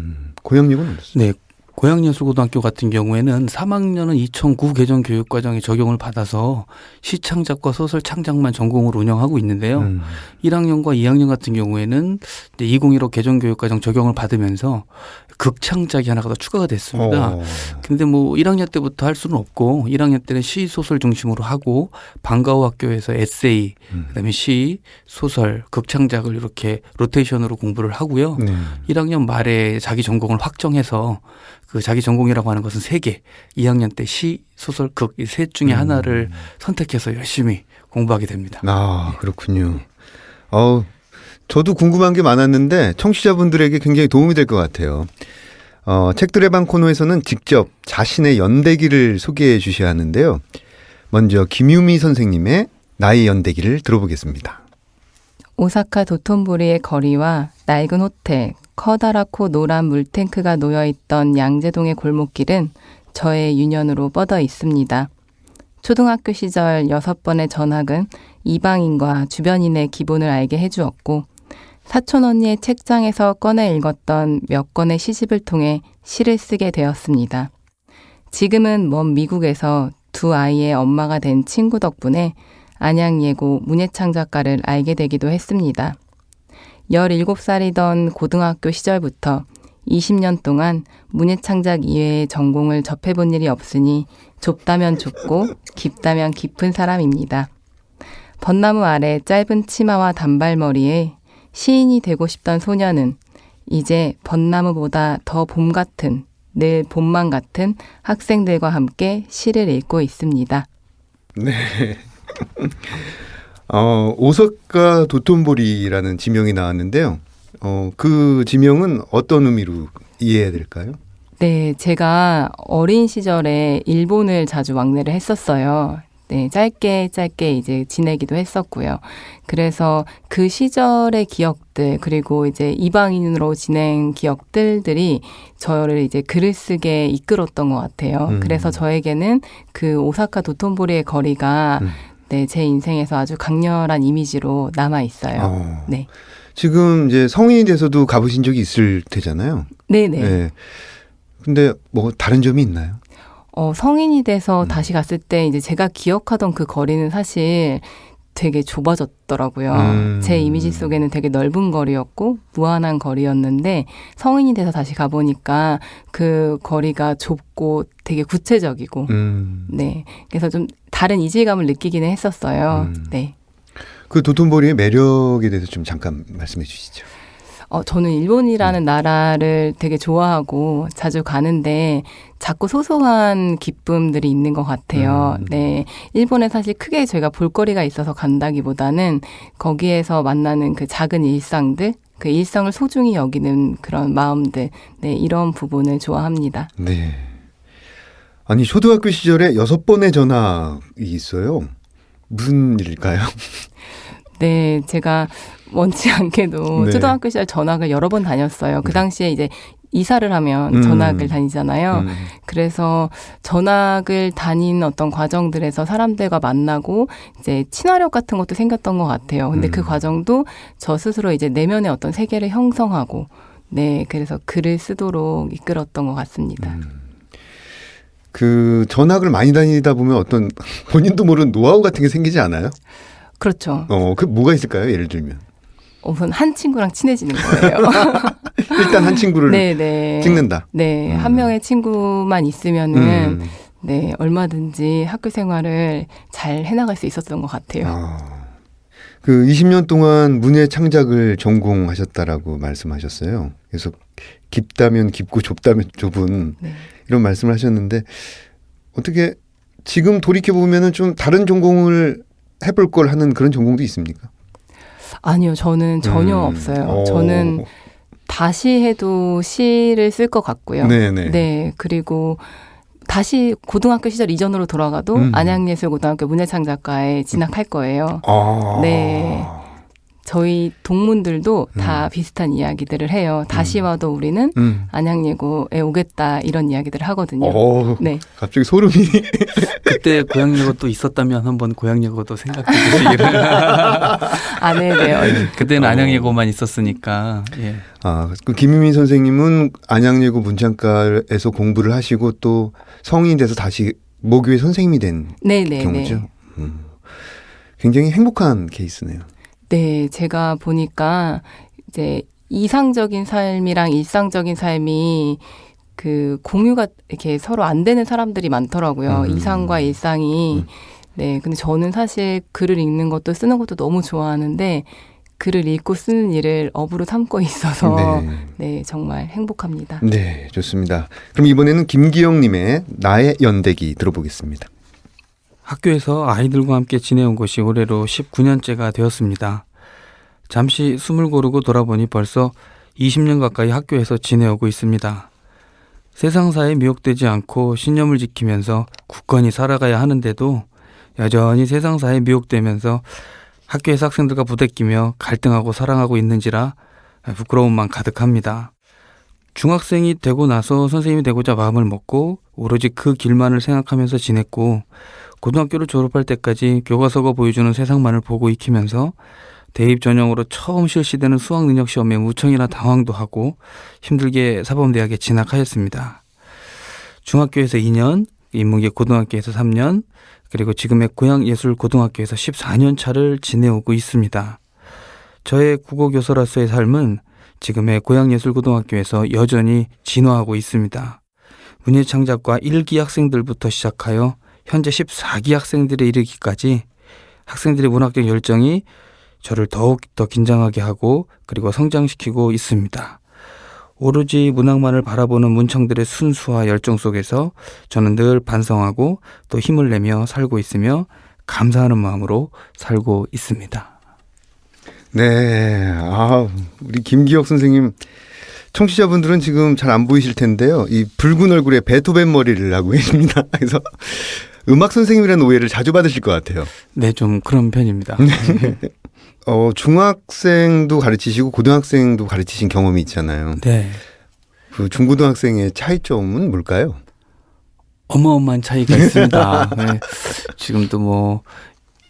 고양예고는 어땠어요? 네. 고양예술고등학교 같은 경우에는 3학년은 2009 개정 교육과정에 적용을 받아서 시창작과 소설 창작만 전공으로 운영하고 있는데요. 1학년과 2학년 같은 경우에는 2015 개정 교육과정 적용을 받으면서 극창작이 하나가 더 추가가 됐습니다. 근데 뭐 1학년 때부터 할 수는 없고 1학년 때는 시, 소설 중심으로 하고 방과후 학교에서 에세이, 그다음에 시, 소설, 극창작을 이렇게 로테이션으로 공부를 하고요. 1학년 말에 자기 전공을 확정해서 그 자기 전공이라고 하는 것은 3개. 2학년 때 시, 소설, 극 이 셋 중에 하나를 선택해서 열심히 공부하게 됩니다. 그렇군요. 저도 궁금한 게 많았는데 청취자분들에게 굉장히 도움이 될 것 같아요. 책들의 방 코너에서는 직접 자신의 연대기를 소개해 주셔야 하는데요. 먼저 김유미 선생님의 나의 연대기를 들어보겠습니다. 오사카 도톤보리의 거리와 낡은 호텔, 커다랗고 노란 물탱크가 놓여있던 양재동의 골목길은 저의 유년으로 뻗어 있습니다. 초등학교 시절 6번의 전학은 이방인과 주변인의 기본을 알게 해주었고 사촌 언니의 책장에서 꺼내 읽었던 몇 권의 시집을 통해 시를 쓰게 되었습니다. 지금은 먼 미국에서 두 아이의 엄마가 된 친구 덕분에 안양예고 문예창 작가를 알게 되기도 했습니다. 17살이던 고등학교 시절부터 20년 동안 문예창작 이외의 전공을 접해본 일이 없으니 좁다면 좁고 깊다면 깊은 사람입니다. 벚나무 아래 짧은 치마와 단발머리에 시인이 되고 싶던 소녀는 이제 벚나무보다 더 봄 같은, 늘 봄만 같은 학생들과 함께 시를 읽고 있습니다. 네. 오사카 도톤보리라는 지명이 나왔는데요. 그 지명은 어떤 의미로 이해해야 될까요? 네, 제가 어린 시절에 일본을 자주 왕래를 했었어요. 네, 짧게 이제 지내기도 했었고요. 그래서 그 시절의 기억들, 그리고 이제 이방인으로 지낸 기억들이 저를 이제 글을 쓰게 이끌었던 것 같아요. 그래서 저에게는 그 오사카 도톤보리의 거리가 네, 제 인생에서 아주 강렬한 이미지로 남아 있어요. 네. 지금 이제 성인이 돼서도 가보신 적이 있을 테잖아요. 네네. 네. 근데 뭐 다른 점이 있나요? 성인이 돼서 다시 갔을 때 이제 제가 기억하던 그 거리는 사실 되게 좁아졌더라고요. 제 이미지 속에는 되게 넓은 거리였고 무한한 거리였는데 성인이 돼서 다시 가보니까 그 거리가 좁고 되게 구체적이고 네. 그래서 좀 다른 이질감을 느끼기는 했었어요. 네. 그 도톤보리의 매력에 대해서 좀 잠깐 말씀해 주시죠. 저는 일본이라는 나라를 되게 좋아하고 자주 가는데 자꾸 소소한 기쁨들이 있는 것 같아요. 네. 일본에 사실 크게 저희가 볼거리가 있어서 간다기보다는 거기에서 만나는 그 작은 일상들, 그 일상을 소중히 여기는 그런 마음들, 네. 이런 부분을 좋아합니다. 네. 아니, 초등학교 시절에 6번의 전학이 있어요. 무슨 일일까요? 네, 제가 원치 않게도 네. 초등학교 시절 전학을 여러 번 다녔어요. 그 당시에 이제 이사를 하면 전학을 다니잖아요. 그래서 전학을 다닌 어떤 과정들에서 사람들과 만나고 이제 친화력 같은 것도 생겼던 것 같아요. 근데 그 과정도 저 스스로 이제 내면의 어떤 세계를 형성하고 네, 그래서 글을 쓰도록 이끌었던 것 같습니다. 그 전학을 많이 다니다 보면 어떤 본인도 모르는 노하우 같은 게 생기지 않아요? 그렇죠. 그 뭐가 있을까요? 예를 들면 우선 한 친구랑 친해지는 거예요. 일단 한 친구를 네. 찍는다. 네, 한 명의 친구만 있으면은 네, 얼마든지 학교 생활을 잘 해나갈 수 있었던 것 같아요. 그 20년 동안 문예 창작을 전공하셨다라고 말씀하셨어요. 그래서 깊다면 깊고 좁다면 좁은 네. 이런 말씀을 하셨는데 어떻게 지금 돌이켜 보면은 좀 다른 전공을 해볼 걸 하는 그런 전공도 있습니까? 아니요, 저는 전혀 없어요. 저는 다시 해도 시를 쓸 것 같고요. 네네. 네, 그리고 다시 고등학교 시절 이전으로 돌아가도 안양예술고등학교 문예창작과에 진학할 거예요. 네. 저희 동문들도 다 비슷한 이야기들을 해요. 다시 와도 우리는 안양예고에 오겠다 이런 이야기들을 하거든요. 네. 갑자기 소름이. 그때 고향예고 또 있었다면 한번 고향예고도 생각해 주시기를. 네네. 그때는 안양예고만 있었으니까. 예. 그 김유민 선생님은 안양예고 문창과에서 공부를 하시고 또 성인이 돼서 다시 모교의 선생님이 된 네네. 경우죠. 굉장히 행복한 케이스네요. 네, 제가 보니까 이제 이상적인 삶이랑 일상적인 삶이 그 공유가 이렇게 서로 안 되는 사람들이 많더라고요. 이상과 일상이. 네, 근데 저는 사실 글을 읽는 것도 쓰는 것도 너무 좋아하는데 글을 읽고 쓰는 일을 업으로 삼고 있어서 네, 정말 행복합니다. 네, 좋습니다. 그럼 이번에는 김기영님의 나의 연대기 들어보겠습니다. 학교에서 아이들과 함께 지내온 것이 올해로 19년째가 되었습니다. 잠시 숨을 고르고 돌아보니 벌써 20년 가까이 학교에서 지내오고 있습니다. 세상사에 미혹되지 않고 신념을 지키면서 굳건히 살아가야 하는데도 여전히 세상사에 미혹되면서 학교에서 학생들과 부대끼며 갈등하고 사랑하고 있는지라 부끄러움만 가득합니다. 중학생이 되고 나서 선생님이 되고자 마음을 먹고 오로지 그 길만을 생각하면서 지냈고 고등학교를 졸업할 때까지 교과서가 보여주는 세상만을 보고 익히면서 대입 전형으로 처음 실시되는 수학능력시험에 무청이나 당황도 하고 힘들게 사범대학에 진학하였습니다. 중학교에서 2년, 인문계 고등학교에서 3년, 그리고 지금의 고양예술고등학교에서 14년 차를 지내오고 있습니다. 저의 국어교사로서의 삶은 지금의 고양예술고등학교에서 여전히 진화하고 있습니다. 문예창작과 1기 학생들부터 시작하여 현재 14기 학생들에 이르기까지 학생들의 문학적 열정이 저를 더욱 더 긴장하게 하고 그리고 성장시키고 있습니다. 오로지 문학만을 바라보는 문청들의 순수와 열정 속에서 저는 늘 반성하고 또 힘을 내며 살고 있으며 감사하는 마음으로 살고 있습니다. 네, 우리 김기혁 선생님 청취자분들은 지금 잘 안 보이실 텐데요. 이 붉은 얼굴에 베토벤 머리를 하고 계십니다. 그래서 음악 선생님이라는 오해를 자주 받으실 것 같아요. 네, 좀 그런 편입니다. 중학생도 가르치시고 고등학생도 가르치신 경험이 있잖아요. 네. 그 중고등학생의 차이점은 뭘까요? 어마어마한 차이가 있습니다. 네. 지금도 뭐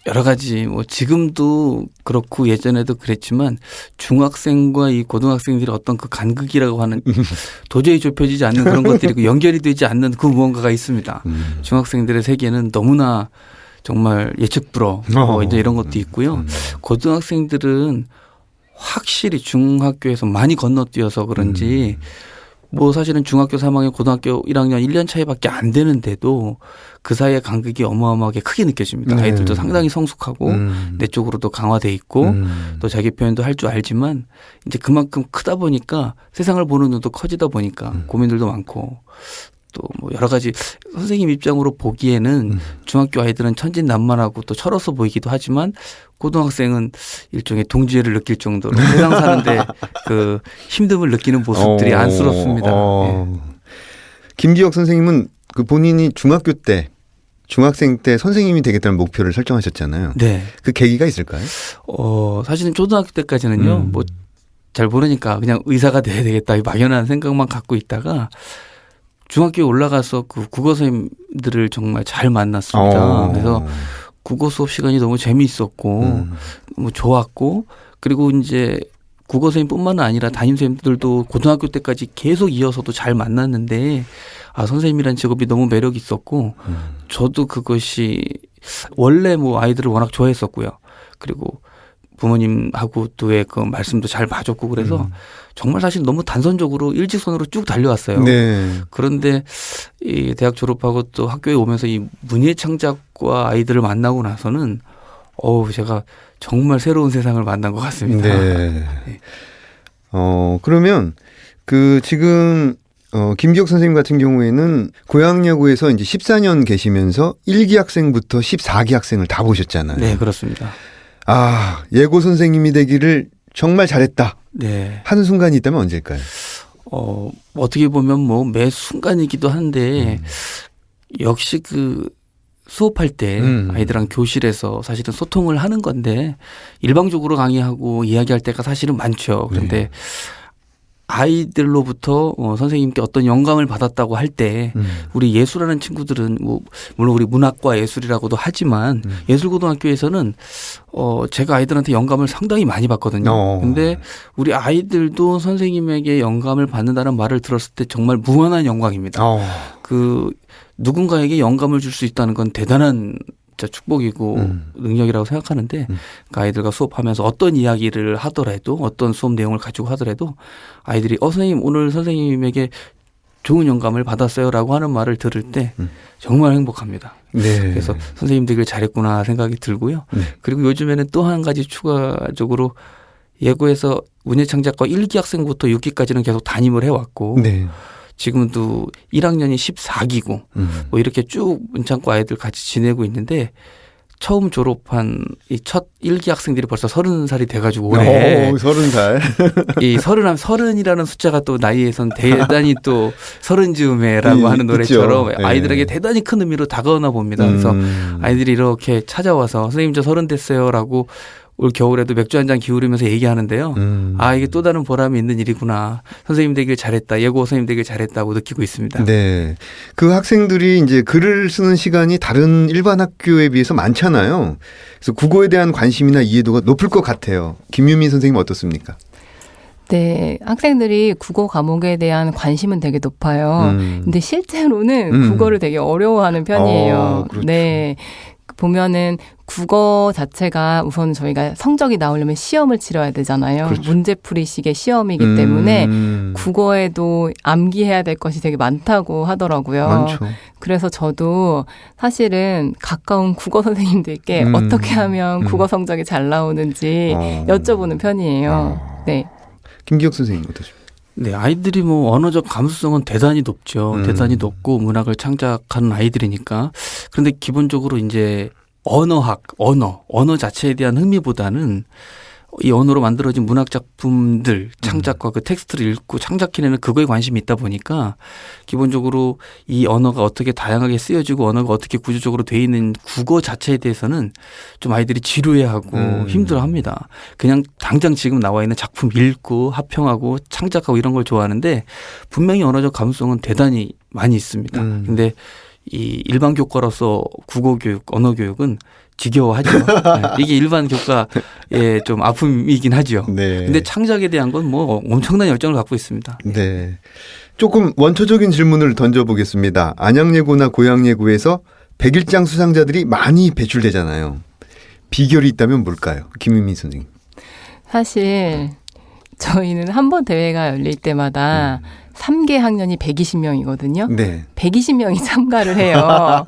여러 가지 지금도 그렇고 예전에도 그랬지만 중학생과 이 고등학생들의 어떤 그 간극이라고 하는 도저히 좁혀지지 않는 그런 것들이 연결이 되지 않는 그 무언가가 있습니다. 중학생들의 세계는 너무나 정말 예측 불허 이제 이런 것도 있고요. 고등학생들은 확실히 중학교에서 많이 건너뛰어서 그런지 사실은 중학교 3학년, 고등학교 1학년 1년 차이밖에 안 되는데도 그 사이의 간극이 어마어마하게 크게 느껴집니다. 아이들도 상당히 성숙하고 내 쪽으로도 강화돼 있고 또 자기 표현도 할 줄 알지만 이제 그만큼 크다 보니까 세상을 보는 눈도 커지다 보니까 고민들도 많고 또 여러 가지 선생님 입장으로 보기에는 중학교 아이들은 천진난만하고 또 철없어 보이기도 하지만 고등학생은 일종의 동지애를 느낄 정도로 세상 사는데 그 힘듦을 느끼는 모습들이 안쓰럽습니다. 예. 김기혁 선생님은 그 본인이 중학교 때 중학생 때 선생님이 되겠다는 목표를 설정하셨잖아요. 네. 그 계기가 있을까요? 사실은 초등학교 때까지는요, 뭐 잘 모르니까 그냥 의사가 돼야 되겠다 이 막연한 생각만 갖고 있다가 중학교에 올라가서 그 국어 선생님들을 정말 잘 만났습니다. 그래서 국어 수업 시간이 너무 재미있었고 너무 좋았고 그리고 이제 국어 선생님뿐만 아니라 담임 선생님들도 고등학교 때까지 계속 이어서도 잘 만났는데 선생님이란 직업이 너무 매력 있었고 저도 그것이 원래 뭐 아이들을 워낙 좋아했었고요. 그리고 부모님하고도의 그 말씀도 잘 봐줬고 그래서 정말 사실 너무 단선적으로 일직선으로 쭉 달려왔어요. 네. 그런데 이 대학 졸업하고 또 학교에 오면서 이 문예창작과 아이들을 만나고 나서는 제가 정말 새로운 세상을 만난 것 같습니다. 네. 그러면 그 지금 김기혁 선생님 같은 경우에는 고양야구에서 이제 14년 계시면서 1기 학생부터 14기 학생을 다 보셨잖아요. 네, 그렇습니다. 예고 선생님이 되기를 정말 잘했다. 네. 하는 순간이 있다면 언제일까요? 어떻게 보면 뭐 매 순간이기도 한데 역시 그 수업할 때 아이들랑 교실에서 사실은 소통을 하는 건데 일방적으로 강의하고 이야기할 때가 사실은 많죠. 그런데 네. 아이들로부터 선생님께 어떤 영감을 받았다고 할 때 우리 예술하는 친구들은 뭐 물론 우리 문학과 예술이라고도 하지만 예술고등학교에서는 제가 아이들한테 영감을 상당히 많이 받거든요. 근데 우리 아이들도 선생님에게 영감을 받는다는 말을 들었을 때 정말 무한한 영광입니다. 그 누군가에게 영감을 줄 수 있다는 건 대단한 진짜 축복이고 능력이라고 생각하는데 그 아이들과 수업하면서 어떤 이야기를 하더라도 어떤 수업 내용을 가지고 하더라도 아이들이 선생님 오늘 선생님에게 좋은 영감을 받았어요라고 하는 말을 들을 때 정말 행복합니다. 네. 그래서 선생님 되길 잘했구나 생각이 들고요. 네. 그리고 요즘에는 또 한 가지 추가적으로 예고에서 문예창작과 1기 학생부터 6기까지는 계속 담임을 해왔고 네. 지금도 1학년이 14기고 뭐 이렇게 쭉 문창과 아이들 같이 지내고 있는데 처음 졸업한 이 첫 1기 학생들이 벌써 30살이 돼가지고 올해 30살. 이 30이라는 숫자가 또 나이에선 대단히 또 서른 즈음에라고 하는 노래처럼 있죠. 아이들에게 대단히 큰 의미로 다가오나 봅니다. 그래서 아이들이 이렇게 찾아와서 선생님 저 30 됐어요라고 올 겨울에도 맥주 한 잔 기울이면서 얘기하는데요. 이게 또 다른 보람이 있는 일이구나. 선생님 되길 잘했다. 예고 선생님 되길 잘했다고 느끼고 있습니다. 네. 그 학생들이 이제 글을 쓰는 시간이 다른 일반 학교에 비해서 많잖아요. 그래서 국어에 대한 관심이나 이해도가 높을 것 같아요. 김유민 선생님 어떻습니까? 네, 학생들이 국어 과목에 대한 관심은 되게 높아요. 근데 실제로는 국어를 되게 어려워하는 편이에요. 그렇죠. 네. 보면은 국어 자체가 우선 저희가 성적이 나오려면 시험을 치러야 되잖아요. 그렇죠. 문제풀이식의 시험이기 때문에 국어에도 암기해야 될 것이 되게 많다고 하더라고요. 많죠. 그래서 저도 사실은 가까운 국어 선생님들께 어떻게 하면 국어 성적이 잘 나오는지 여쭤보는 편이에요. 네. 김기혁 선생님 어떠십니까? 네, 아이들이 뭐 언어적 감수성은 대단히 높죠. 대단히 높고 문학을 창작하는 아이들이니까. 그런데 기본적으로 이제 언어 자체에 대한 흥미보다는 이 언어로 만들어진 문학 작품들 창작과 그 텍스트를 읽고 창작해내는 그거에 관심이 있다 보니까 기본적으로 이 언어가 어떻게 다양하게 쓰여지고 언어가 어떻게 구조적으로 돼 있는 국어 자체에 대해서는 좀 아이들이 지루해하고 힘들어합니다. 그냥 당장 지금 나와 있는 작품 읽고 합평하고 창작하고 이런 걸 좋아하는데 분명히 언어적 감수성은 대단히 많이 있습니다. 근데 이 일반 교과로서 국어 교육, 언어 교육은 지겨워하죠. 이게 일반 교과의 좀 아픔이긴 하죠. 네. 근데 창작에 대한 건 뭐 엄청난 열정을 갖고 있습니다. 네. 조금 원초적인 질문을 던져보겠습니다. 안양예고나 고양예고에서 백일장 수상자들이 많이 배출되잖아요. 비결이 있다면 뭘까요? 김유민 선생님. 사실 저희는 한 번 대회가 열릴 때마다 3개 학년이 120명이거든요. 네. 120명이 참가를 해요.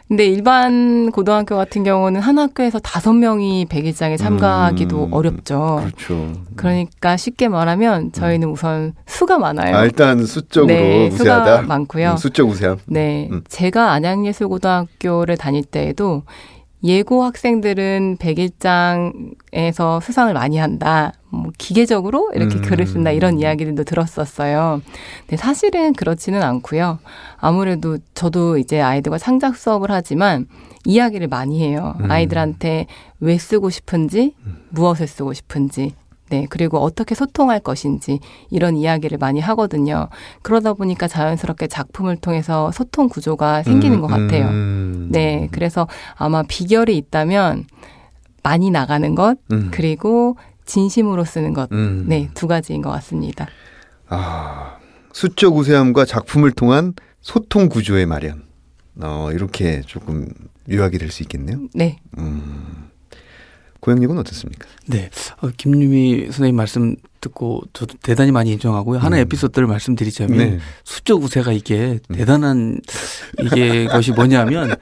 근데 일반 고등학교 같은 경우는 한 학교에서 5명이 백일장에 참가하기도 어렵죠. 그렇죠. 그러니까 쉽게 말하면 저희는 우선 수가 많아요. 일단 수적으로 네, 우세하다. 수가 많고요. 수적 우세함. 네, 제가 안양예술고등학교를 다닐 때에도 예고 학생들은 100일장에서 수상을 많이 한다. 뭐 기계적으로 이렇게 글을 쓴다. 이런 이야기들도 들었었어요. 근데 사실은 그렇지는 않고요. 아무래도 저도 이제 아이들과 창작 수업을 하지만 이야기를 많이 해요. 아이들한테 왜 쓰고 싶은지, 무엇을 쓰고 싶은지, 네, 그리고 어떻게 소통할 것인지 이런 이야기를 많이 하거든요. 그러다 보니까 자연스럽게 작품을 통해서 소통 구조가 생기는 것 같아요. 네, 그래서 아마 비결이 있다면 많이 나가는 것, 그리고 진심으로 쓰는 것, 네, 두 가지인 것 같습니다. 아, 수적 우세함과 작품을 통한 소통 구조의 마련. 이렇게 조금 요약이 될 수 있겠네요. 네. 고영님은 어떻습니까? 네, 김유미 선생님 말씀 듣고 저도 대단히 많이 인정하고요. 하나 에피소드를 말씀드리자면 네. 수적 우세가 이게 대단한 이게 것이 뭐냐면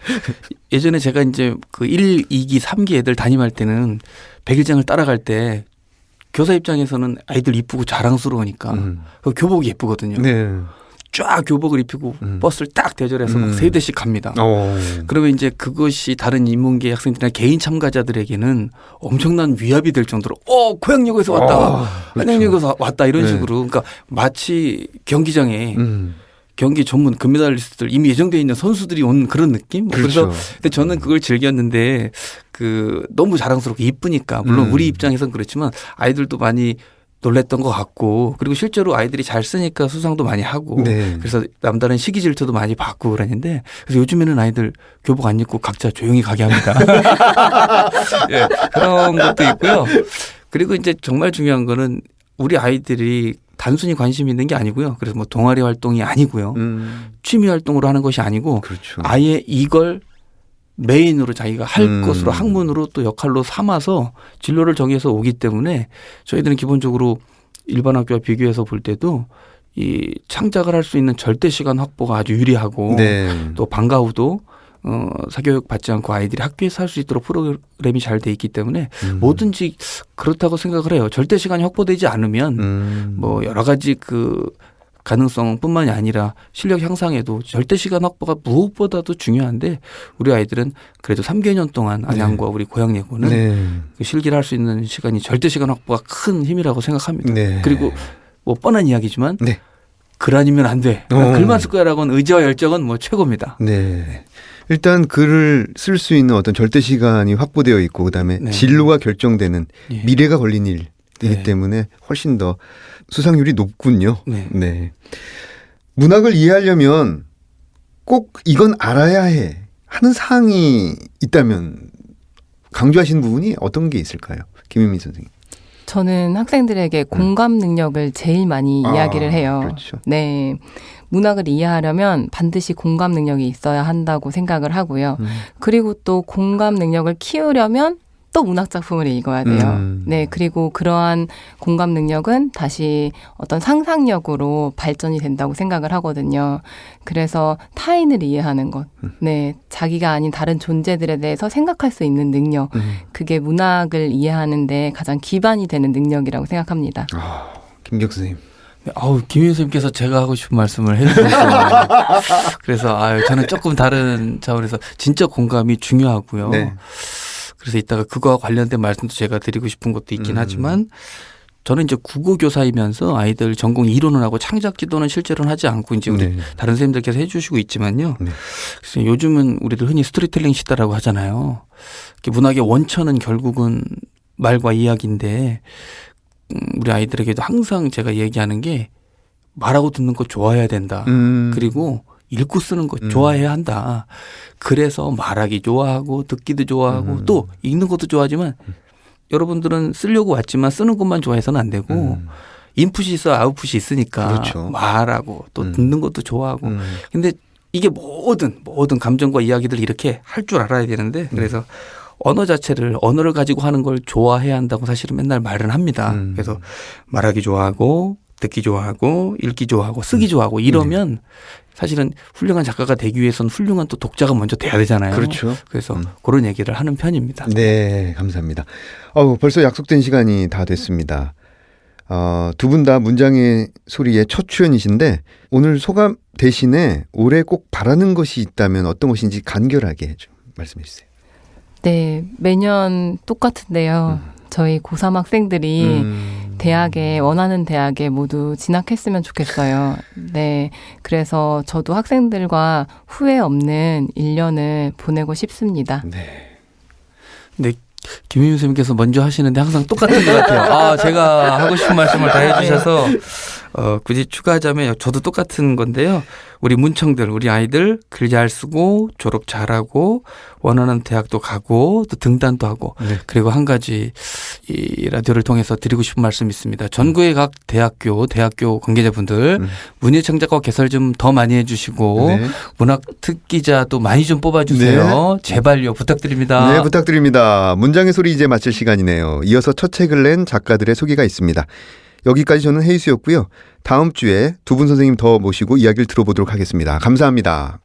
예전에 제가 이제 그 1, 2기, 3기 애들 담임할 때는 100일장을 따라갈 때 교사 입장에서는 아이들 이쁘고 자랑스러우니까 그 교복이 예쁘거든요. 네. 쫙 교복을 입히고 버스를 딱 대절해서 막 3대씩 갑니다. 그러면 이제 그것이 다른 인문계 학생들이나 개인 참가자들에게는 엄청난 위압이 될 정도로 고양역에서 왔다. 한양역에서 왔다. 이런 네. 식으로. 그러니까 마치 경기장에 경기 전문 금메달리스트들 이미 예정되어 있는 선수들이 온 그런 느낌? 그렇죠. 그래서 근데 저는 그걸 즐겼는데 너무 자랑스럽고 이쁘니까 물론 우리 입장에서는 그렇지만 아이들도 많이 놀랬던 것 같고 그리고 실제로 아이들이 잘 쓰니까 수상도 많이 하고 네. 그래서 남다른 시기 질투도 많이 받고 그러는데 그래서 요즘에는 아이들 교복 안 입고 각자 조용히 가게 합니다. 예, 그런 것도 있고요. 그리고 이제 정말 중요한 거는 우리 아이들이 단순히 관심 있는 게 아니고요. 그래서 뭐 동아리 활동이 아니고요. 취미 활동으로 하는 것이 아니고 그렇죠. 아예 이걸 메인으로 자기가 할 것으로 학문으로 또 역할로 삼아서 진로를 정해서 오기 때문에 저희들은 기본적으로 일반 학교와 비교해서 볼 때도 이 창작을 할 수 있는 절대 시간 확보가 아주 유리하고 네. 또 방과 후도 사교육 받지 않고 아이들이 학교에서 할 수 있도록 프로그램이 잘 돼 있기 때문에 뭐든지 그렇다고 생각을 해요. 절대 시간이 확보되지 않으면 뭐 여러 가지 가능성뿐만이 아니라 실력 향상에도 절대 시간 확보가 무엇보다도 중요한데 우리 아이들은 그래도 3개년 동안 안양과 우리 고양예고는 네. 그 실기를 할 수 있는 시간이 절대 시간 확보가 큰 힘이라고 생각합니다. 네. 그리고 뭐 뻔한 이야기지만 네. 글 아니면 안 돼. 글만 쓸 거야라고는 의지와 열정은 뭐 최고입니다. 네. 일단 글을 쓸 수 있는 어떤 절대 시간이 확보되어 있고 그다음에 네. 진로가 결정되는 예. 미래가 걸린 일이기 네. 때문에 훨씬 더 수상률이 높군요. 네. 네. 문학을 이해하려면 꼭 이건 알아야 해 하는 사항이 있다면 강조하시는 부분이 어떤 게 있을까요? 김윤미 선생님. 저는 학생들에게 공감 능력을 제일 많이 이야기를 해요. 그렇죠. 네. 문학을 이해하려면 반드시 공감 능력이 있어야 한다고 생각을 하고요. 그리고 또 공감 능력을 키우려면 또 문학 작품을 읽어야 돼요. 네, 그리고 그러한 공감 능력은 다시 어떤 상상력으로 발전이 된다고 생각을 하거든요. 그래서 타인을 이해하는 것, 네, 자기가 아닌 다른 존재들에 대해서 생각할 수 있는 능력, 그게 문학을 이해하는데 가장 기반이 되는 능력이라고 생각합니다. 김경 선생님. 김윤 선생님께서 제가 하고 싶은 말씀을 해주셨어요. 그래서 저는 조금 다른 차원에서 진짜 공감이 중요하고요. 네. 그래서 이따가 그거와 관련된 말씀도 제가 드리고 싶은 것도 있긴 하지만 저는 이제 국어교사이면서 아이들 전공 이론을 하고 창작 지도는 실제로는 하지 않고 이제 우리 네. 다른 선생님들께서 해주시고 있지만요. 네. 그래서 요즘은 우리들 흔히 스토리텔링 시대라고 하잖아요. 문학의 원천은 결국은 말과 이야기인데 우리 아이들에게도 항상 제가 얘기하는 게 말하고 듣는 거 좋아해야 된다. 그리고 읽고 쓰는 거 좋아해야 한다. 그래서 말하기 좋아하고 듣기도 좋아하고 또 읽는 것도 좋아하지만 여러분들은 쓰려고 왔지만 쓰는 것만 좋아해서는 안 되고 인풋이 있어 아웃풋이 있으니까 그렇죠. 말하고 또 듣는 것도 좋아하고 근데 이게 모든 감정과 이야기들 이렇게 할 줄 알아야 되는데 그래서 언어 자체를 언어를 가지고 하는 걸 좋아해야 한다고 사실은 맨날 말은 합니다. 그래서 말하기 좋아하고 듣기 좋아하고 읽기 좋아하고 쓰기 좋아하고 이러면 사실은 훌륭한 작가가 되기 위해서는 훌륭한 또 독자가 먼저 돼야 되잖아요. 그렇죠. 그래서 그런 얘기를 하는 편입니다. 네, 감사합니다. 벌써 약속된 시간이 다 됐습니다. 두 분 다 문장의 소리의 첫 출연이신데 오늘 소감 대신에 올해 꼭 바라는 것이 있다면 어떤 것인지 간결하게 좀 말씀해 주세요. 네, 매년 똑같은데요. 저희 고3 학생들이 대학에, 원하는 대학에 모두 진학했으면 좋겠어요. 네, 그래서 저도 학생들과 후회 없는 1년을 보내고 싶습니다. 네. 네, 김희민 선생님께서 먼저 하시는데 항상 똑같은 것 같아요. 아, 제가 하고 싶은 말씀을 다 해주셔서 굳이 추가하자면 저도 똑같은 건데요. 우리 문청들, 우리 아이들 글 잘 쓰고 졸업 잘하고 원하는 대학도 가고 또 등단도 하고 네. 그리고 한 가지 이 라디오를 통해서 드리고 싶은 말씀이 있습니다. 전국의 각 대학교 관계자분들 문예창작과 개설 좀 더 많이 해주시고 네. 문학 특기자도 많이 좀 뽑아주세요. 제발요 부탁드립니다. 네, 부탁드립니다. 문장의 소리 이제 마칠 시간이네요. 이어서 첫 책을 낸 작가들의 소개가 있습니다. 여기까지 저는 헤이수였고요. 다음 주에 두 분 선생님 더 모시고 이야기를 들어보도록 하겠습니다. 감사합니다.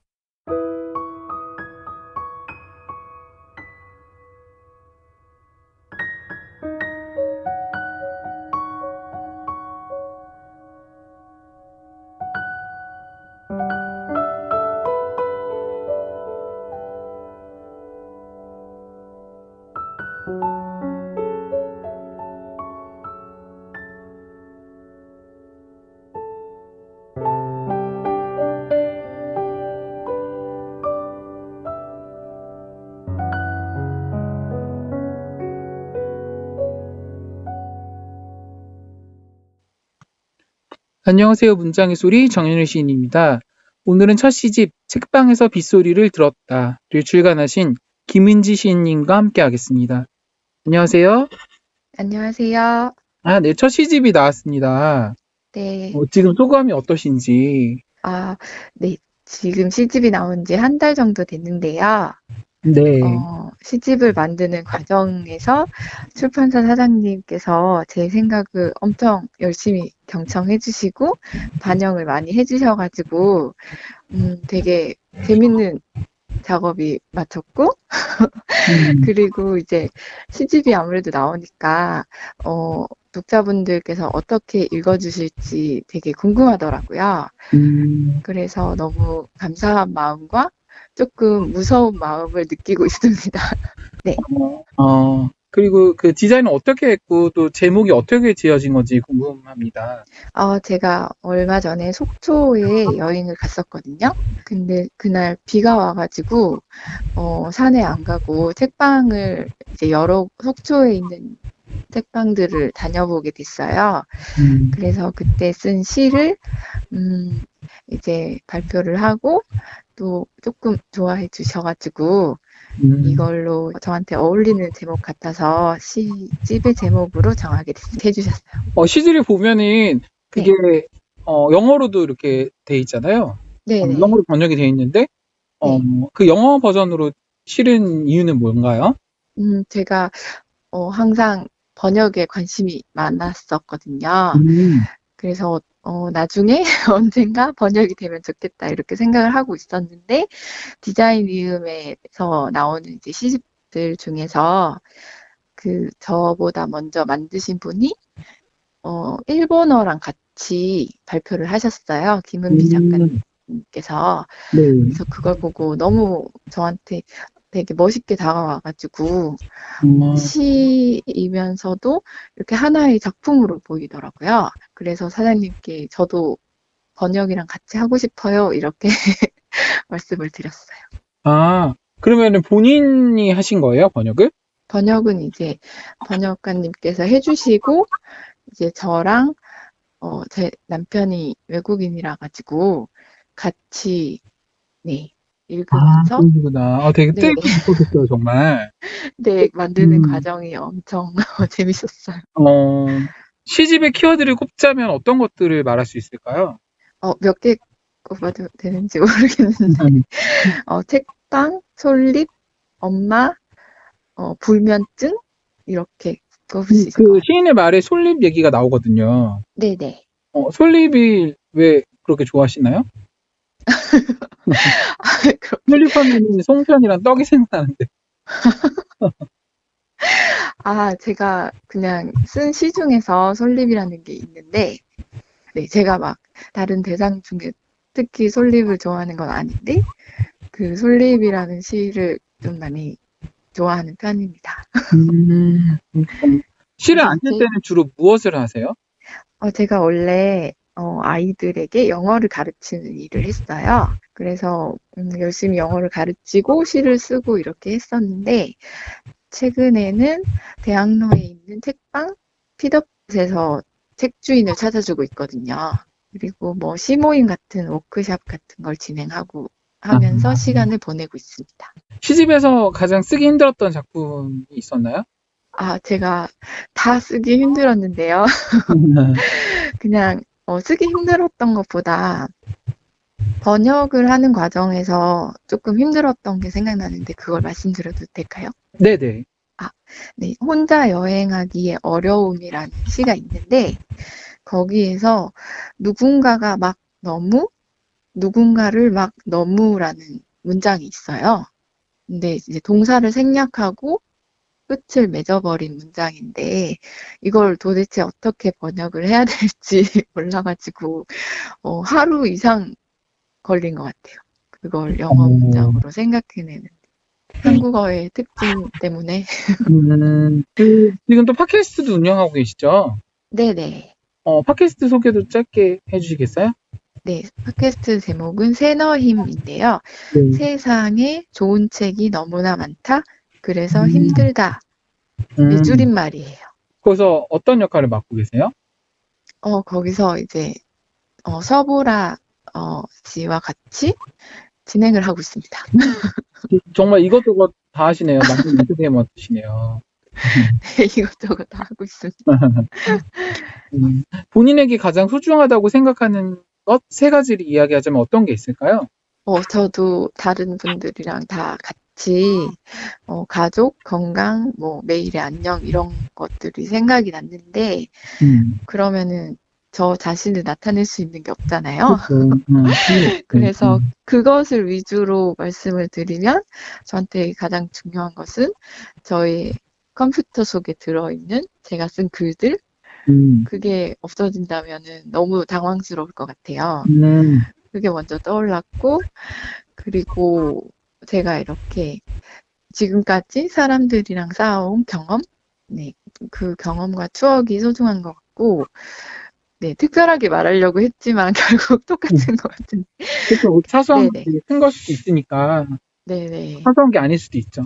안녕하세요. 문장의 소리 정현일 시인입니다. 오늘은 첫 시집 책방에서 빗소리를 들었다를 출간하신 김은지 시인님과 함께 하겠습니다. 안녕하세요. 안녕하세요. 네, 첫 시집이 나왔습니다. 네. 지금 소감이 어떠신지. 네. 지금 시집이 나온 지 한 달 정도 됐는데요. 네. 시집을 만드는 과정에서 출판사 사장님께서 제 생각을 엄청 열심히 경청해 주시고 반영을 많이 해 주셔가지고 되게 재밌는 작업이 마쳤고 그리고 이제 시집이 아무래도 나오니까 독자분들께서 어떻게 읽어주실지 되게 궁금하더라고요. 그래서 너무 감사한 마음과 조금 무서운 마음을 느끼고 있습니다. 네. 그리고 그 디자인은 어떻게 했고 또 제목이 어떻게 지어진 건지 궁금합니다. 제가 얼마 전에 속초에 여행을 갔었거든요. 근데 그날 비가 와가지고 산에 안 가고 책방을 이제 여러 속초에 있는 책방들을 다녀보게 됐어요. 그래서 그때 쓴 시를 이제 발표를 하고 또 조금 좋아해 주셔가지고 이걸로 저한테 어울리는 제목 같아서 시집의 제목으로 정하게 해주셨어요. 시들을 보면은 그게 영어로도 이렇게 돼 있잖아요. 네. 영어로 번역이 돼 있는데 그 영어 버전으로 실은 이유는 뭔가요? 제가 항상 번역에 관심이 많았었거든요. 그래서 나중에 언젠가 번역이 되면 좋겠다 이렇게 생각을 하고 있었는데 디자인 위음에서 나오는 이제 시집들 중에서 그 저보다 먼저 만드신 분이 일본어랑 같이 발표를 하셨어요. 김은비 작가님께서. 네. 그래서 그걸 보고 너무 저한테 되게 멋있게 다가와가지고 시이면서도 이렇게 하나의 작품으로 보이더라고요. 그래서 사장님께 저도 번역이랑 같이 하고 싶어요. 이렇게 말씀을 드렸어요. 그러면은 본인이 하신 거예요, 번역을? 번역은 이제 번역가님께서 해주시고 이제 저랑 제 남편이 외국인이라 가지고 같이 읽으면서 그러시구나. 되게 네. 뜻깊었어요, 정말. 네, 만드는 과정이 엄청 재밌었어요. 시집의 키워드를 꼽자면 어떤 것들을 말할 수 있을까요? 몇 개 꼽아도 되는지 모르겠는데 책방, 솔잎, 엄마, 불면증 이렇게 꼽을 수 있을 것 그 같아요. 시인의 말에 솔잎 얘기가 나오거든요. 네네. 솔잎이 왜 그렇게 좋아하시나요? 솔잎 하면 송편이랑 떡이 생각나는데. 제가 그냥 쓴 시 중에서 솔잎이라는 게 있는데, 네, 제가 막 다른 대상 중에 특히 솔잎을 좋아하는 건 아닌데, 그 솔잎이라는 시를 좀 많이 좋아하는 편입니다. 시를 안 쓸 때는 주로 무엇을 하세요? 제가 원래 아이들에게 영어를 가르치는 일을 했어요. 그래서 열심히 영어를 가르치고 시를 쓰고 이렇게 했었는데 최근에는 대학로에 있는 책방 피더에서 책주인을 찾아주고 있거든요. 그리고 뭐 시모임 같은 워크샵 같은 걸 진행하고 하면서 시간을 보내고 있습니다. 시집에서 가장 쓰기 힘들었던 작품이 있었나요? 제가 다 쓰기 힘들었는데요. 그냥 쓰기 힘들었던 것보다 번역을 하는 과정에서 조금 힘들었던 게 생각나는데 그걸 말씀드려도 될까요? 네네. 네, 혼자 여행하기의 어려움이라는 시가 있는데 거기에서 누군가가 막 누군가를 막 너무라는 문장이 있어요. 근데 이제 동사를 생략하고 끝을 맺어버린 문장인데 이걸 도대체 어떻게 번역을 해야 될지 몰라가지고 하루 이상 걸린 것 같아요. 그걸 영어 문장으로 생각해내는 한국어의 특징 때문에. 지금 또 팟캐스트도 운영하고 계시죠? 네네. 팟캐스트 소개도 짧게 해주시겠어요? 네, 팟캐스트 제목은 새너힘인데요. 세상에 좋은 책이 너무나 많다. 그래서 힘들다. 이 줄임말이에요. 거기서 어떤 역할을 맡고 계세요? 거기서 이제 서보라 씨와 같이 진행을 하고 있습니다. 정말 이것저것 다 하시네요. 많은 인터뷰에 맡으시네요. 네, 이것저것 다 하고 있습니다. 본인에게 가장 소중하다고 생각하는 것 세 가지를 이야기하자면 어떤 게 있을까요? 저도 다른 분들이랑 다 같이 가족, 건강, 뭐 매일의 안녕 이런 것들이 생각이 났는데 그러면은 저 자신을 나타낼 수 있는 게 없잖아요. 그래서 그것을 위주로 말씀을 드리면 저한테 가장 중요한 것은 저의 컴퓨터 속에 들어있는 제가 쓴 글들 그게 없어진다면은 너무 당황스러울 것 같아요. 그게 먼저 떠올랐고 그리고 제가 이렇게 지금까지 사람들이랑 쌓아온 경험, 네, 그 경험과 추억이 소중한 것 같고, 네, 특별하게 말하려고 했지만 결국 똑같은 것 같은데. 그렇죠. 사소한 네네. 게 큰 걸 수도 있으니까 네네. 사소한 게 아닐 수도 있죠.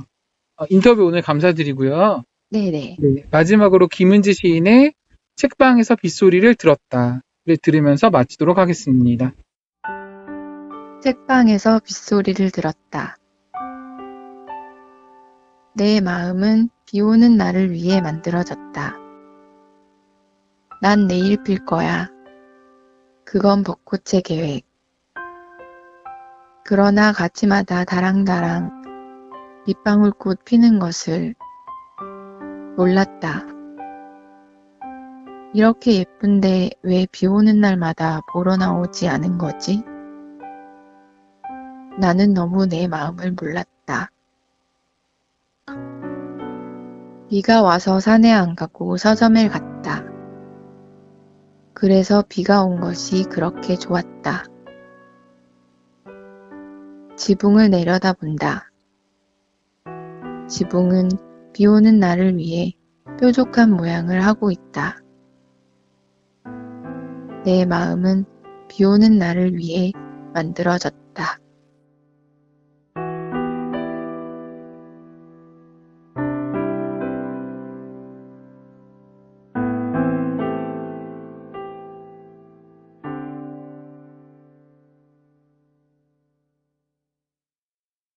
인터뷰 오늘 감사드리고요. 네네. 네, 마지막으로 김은지 시인의 책방에서 빗소리를 들었다를 들으면서 마치도록 하겠습니다. 책방에서 빗소리를 들었다. 내 마음은 비 오는 날을 위해 만들어졌다. 난 내일 필 거야. 그건 벚꽃의 계획. 그러나 가지마다 다랑다랑 밑방울꽃 피는 것을 몰랐다. 이렇게 예쁜데 왜 비 오는 날마다 보러 나오지 않은 거지? 나는 너무 내 마음을 몰랐다. 비가 와서 산에 안 가고 서점에 갔다. 그래서 비가 온 것이 그렇게 좋았다. 지붕을 내려다본다. 지붕은 비 오는 날을 위해 뾰족한 모양을 하고 있다. 내 마음은 비 오는 날을 위해 만들어졌다.